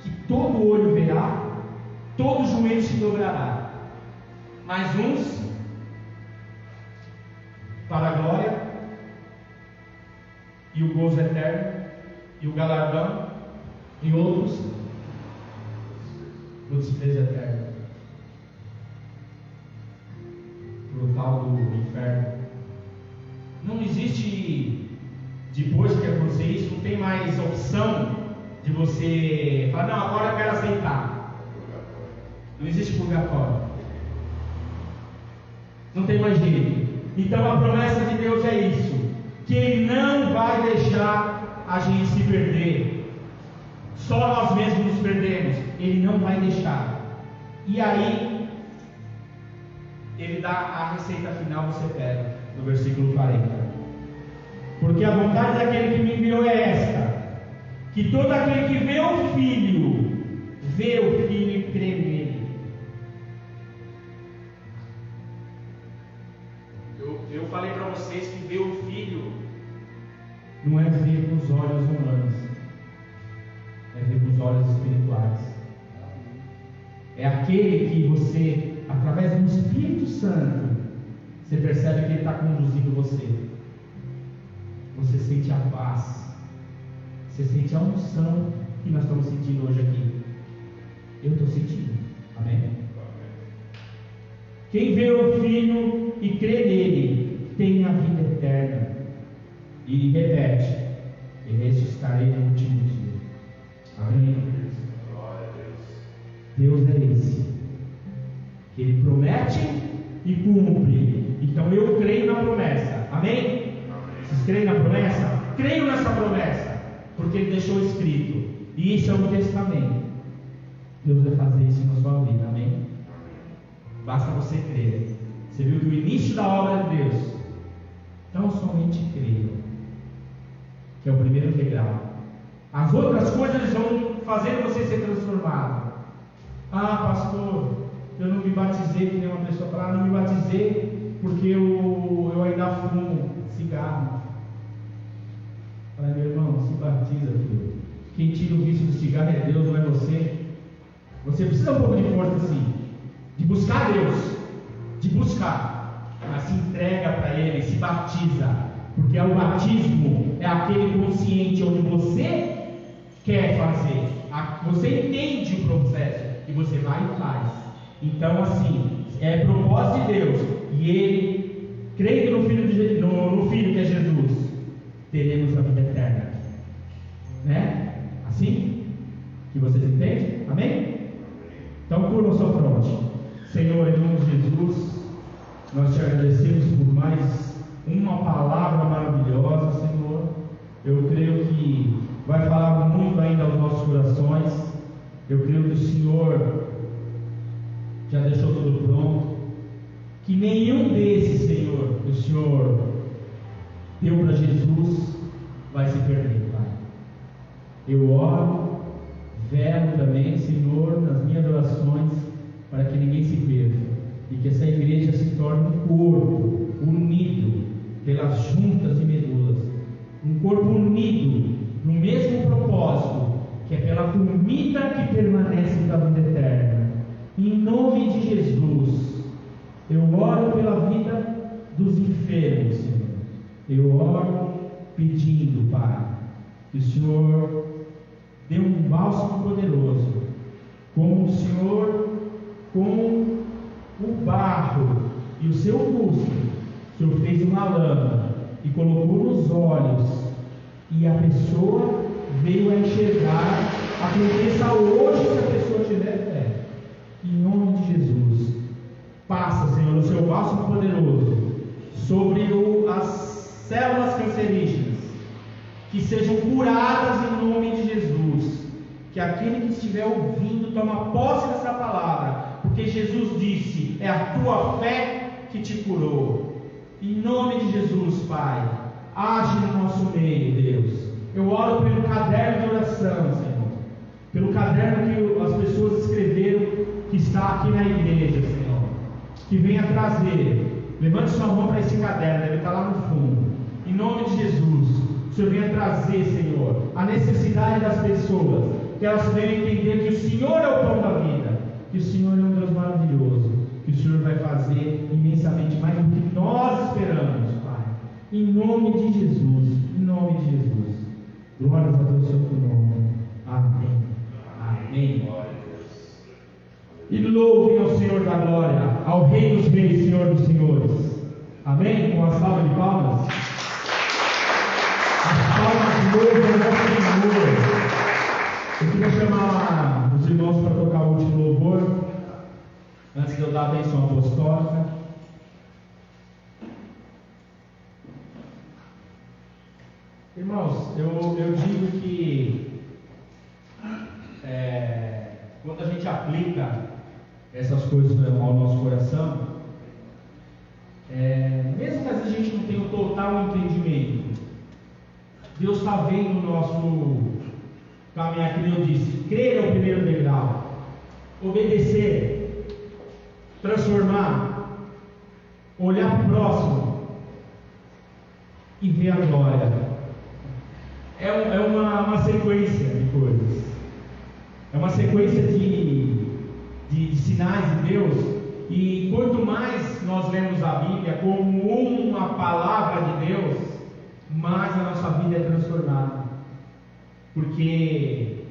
que todo olho verá, todo joelho se dobrará, mas uns para a glória e o gozo eterno e o galardão, e outros o desprezo eterno, pro tal do inferno. Não existe, depois que acontecer isso, não tem mais opção de você falar, não, agora eu quero aceitar. Não existe purgatório, não tem mais jeito. Então a promessa de Deus é isso, que Ele não vai deixar a gente se perder. Só nós mesmos nos perdemos. Ele não vai deixar. E aí Ele dá a receita final, você pega no versículo 40. Porque a vontade daquele que me enviou é esta, que todo aquele que vê o Filho e crê nele. Eu falei para vocês que ver o Filho não é ver com os olhos humanos, é ver com os olhos espirituais. É aquele que você, através do Espírito Santo, você percebe que Ele está conduzindo você. Você sente a paz, você sente a unção que nós estamos sentindo hoje aqui. Eu estou sentindo. Amém? Quem vê o Filho e crê nele tem a vida eterna. E repete, e ressuscitarei no último dia. Amém? Deus é esse, que Ele promete e cumpre. Então eu creio na promessa. Amém? Vocês creem na promessa? Creio nessa promessa, porque Ele deixou escrito, e isso é um testamento. Deus vai fazer isso na sua vida. Amém? Basta você crer. Você viu que o início da obra de Deus, tão somente creiam, que é o primeiro degrau. As outras coisas vão fazer você ser transformado. Ah, pastor, eu não me batizei, que nem uma pessoa fala, não me batizei porque eu ainda fumo cigarro. Fala, meu irmão, se batiza, filho. Quem tira o vício do cigarro é Deus, não é você. Você precisa um pouco de força, sim, de buscar Deus, de buscar, mas se entrega para Ele, se batiza, porque o batismo é aquele consciente onde você quer fazer, você entende o processo e você vai e faz. Então, assim, é propósito de Deus, e Ele, crendo no Filho que é Jesus, teremos a vida eterna, né? Assim que vocês entendem? Amém? Então, curva sua fronte. Senhor, em nome de Jesus, nós te agradecemos por mais uma palavra maravilhosa, Senhor. Eu creio que vai falar muito ainda aos nossos corações. Eu creio que o Senhor já deixou tudo pronto. Que nenhum desses, Senhor, que o Senhor deu para Jesus, vai se perder, Pai. Eu oro, velo também, Senhor, nas minhas orações, para que ninguém se perca, e que essa igreja se torne um corpo unido pelas juntas e medulas, um corpo unido no mesmo propósito, que é pela comida que permanece da vida eterna. Em nome de Jesus, eu oro pela vida dos enfermos, Senhor. Eu oro pedindo, Pai, que o Senhor dê um bálsamo poderoso, como o Senhor, com o barro e o seu busto, o Senhor fez uma lâmina e colocou nos olhos, e a pessoa veio a enxergar. Aconteça hoje, se a pessoa tiver fé, em nome de Jesus. Passa, Senhor, o seu bálsamo poderoso sobre as células cancerígenas, que sejam curadas em nome de Jesus. Que aquele que estiver ouvindo toma posse dessa palavra, porque Jesus disse: é a tua fé que te curou. Em nome de Jesus, Pai, age no nosso meio, Deus. Eu oro pelo caderno de oração, Senhor, pelo caderno que as pessoas escreveram, que está aqui na igreja, Senhor, que venha trazer. Levante sua mão para esse caderno, ele está lá no fundo. Em nome de Jesus, o Senhor venha trazer, Senhor, a necessidade das pessoas, que elas venham entender que o Senhor é o pão da vida, que o Senhor é um Deus maravilhoso, que o Senhor vai fazer imensamente mais do que nós esperamos, Pai. Em nome de Jesus, em nome de Jesus. Glórias a Deus, seu nome. Amém. Amém. E louvem ao Senhor da glória, ao Rei dos reis, Senhor dos senhores. Amém? Com a salva de palmas. As palmas de louvor ao Senhor. Eu queria chamar os irmãos para tocar o último louvor, antes de eu dar a bênção apostólica. Irmãos, eu digo que quando a gente aplica essas coisas ao nosso coração, mesmo que a gente não tenha o total entendimento, Deus está vendo o nosso caminhar, que Deus disse: crer é o primeiro degrau, obedecer, transformar, olhar para o próximo e ver a glória. É uma sequência de coisas, é uma sequência de sinais de Deus. E quanto mais nós lemos a Bíblia como uma palavra de Deus, mais a nossa vida é transformada. Porque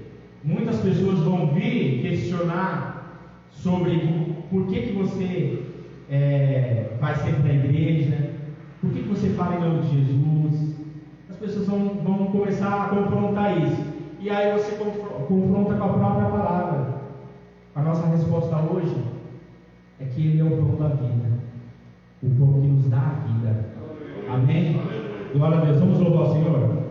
muitas pessoas vão vir questionar sobre por que você vai sempre na igreja, por que você fala em nome de Jesus. As pessoas vão começar a confrontar isso, e aí você confronta com a própria palavra. A nossa resposta hoje é que Ele é o pão da vida, o pão que nos dá a vida. Amém? Glória a Deus. Vamos louvar o Senhor.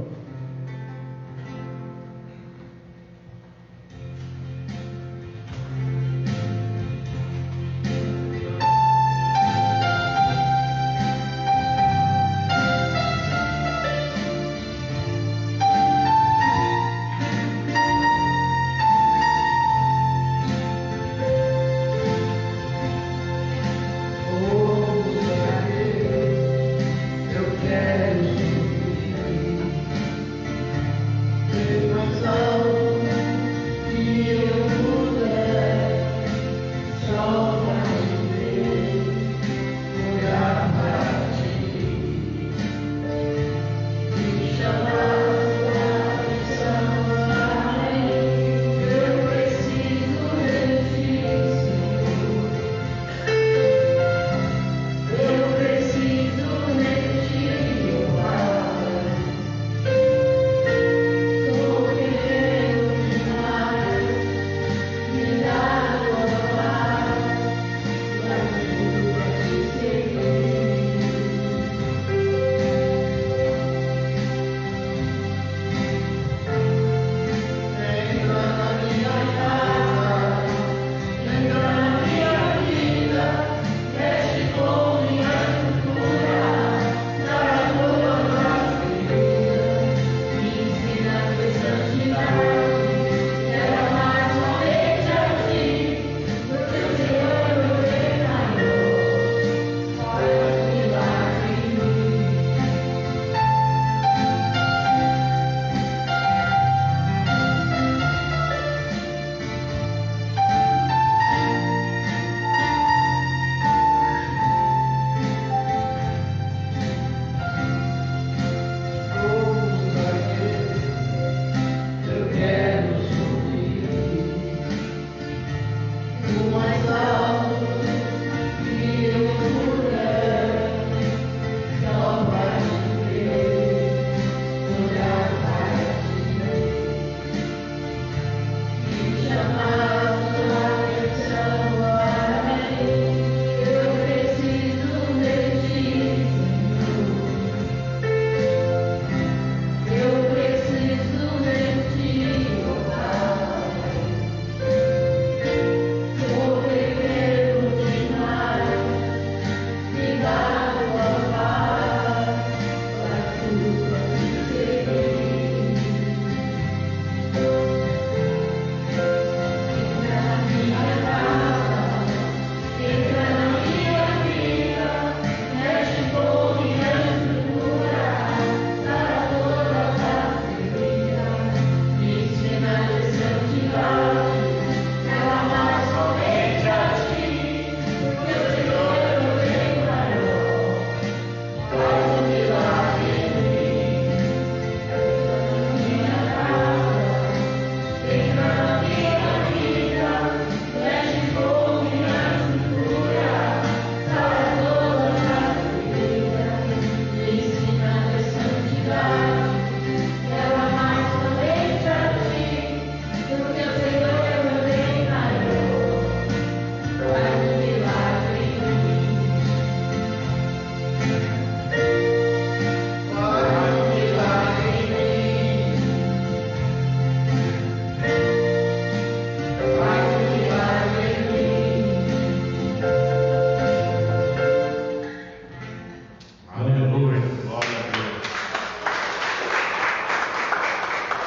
Aleluia. Glória a Deus.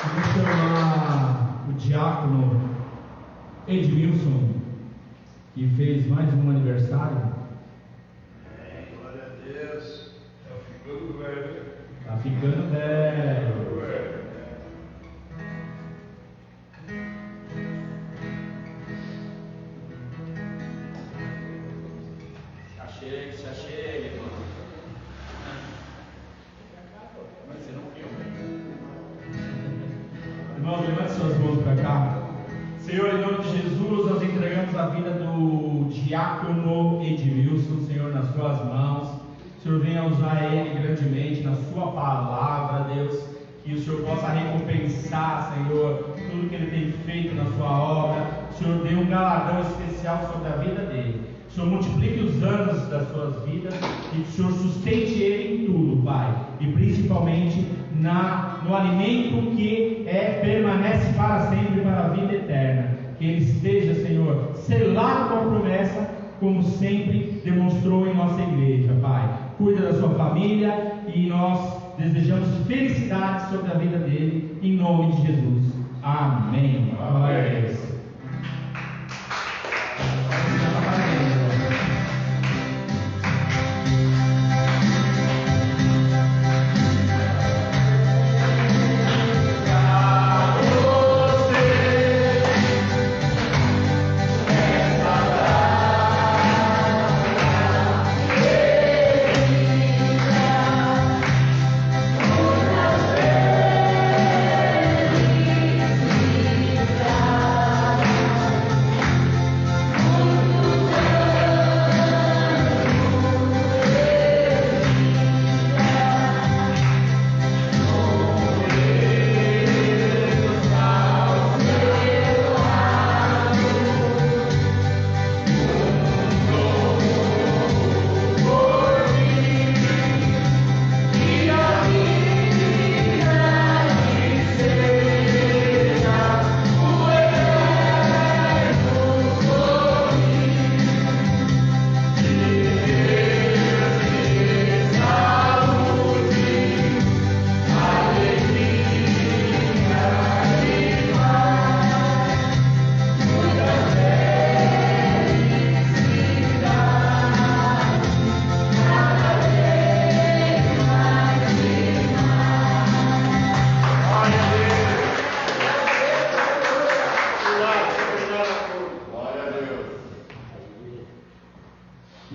Vamos chamar o diácono Edmilson, que fez mais um aniversário. Glória a Deus. Está ficando velho. Tá ficando velho. Se achegue, irmão. Mas você não filma. Irmão, levante suas mãos para cá. Senhor, em nome de Jesus, nós entregamos a vida do diácono Edmilson, Senhor, nas suas mãos. Senhor, venha usar ele grandemente na sua palavra, Deus. Que o Senhor possa recompensar, Senhor, tudo que ele tem feito na sua obra. O Senhor dê um galardão especial sobre a vida dele. O Senhor multiplique os anos das suas vidas e o Senhor sustente ele em tudo, Pai. E principalmente no alimento que permanece para sempre, para a vida eterna. Que ele esteja, Senhor, selado com a promessa, como sempre demonstrou em nossa igreja, Pai. Cuida da sua família e nós desejamos felicidade sobre a vida dele, em nome de Jesus. Amém. Glória a Deus.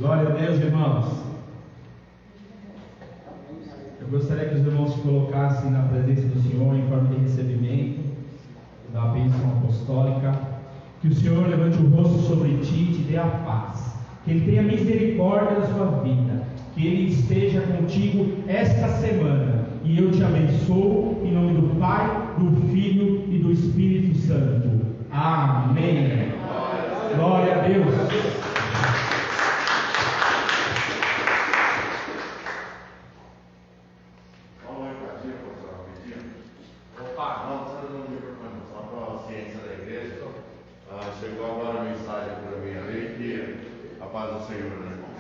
Glória a Deus, irmãos. Eu gostaria que os irmãos se colocassem na presença do Senhor em forma de recebimento da bênção apostólica. Que o Senhor levante o rosto sobre ti e te dê a paz. Que Ele tenha misericórdia da sua vida. Que Ele esteja contigo esta semana. E eu te abençoo em nome do Pai, do Filho e do Espírito Santo. Amém. Glória a Deus. Chegou agora a mensagem para mim ali que a paz do Senhor, né, irmão?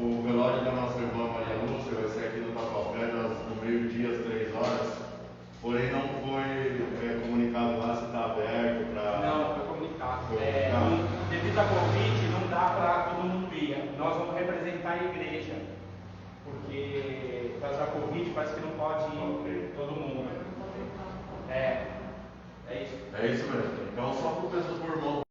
O velório da nossa irmã Maria Lúcia vai ser aqui no Tatuapé, no meio-dia, às 3 horas. Porém, não foi comunicado lá se está aberto para. Não, foi comunicado. Devido a Covid, não dá para todo mundo ir. Nós vamos representar a igreja, porque por causa da Covid parece que não pode ir todo mundo. É isso. É isso mesmo. Então, só para o pessoal, por irmão.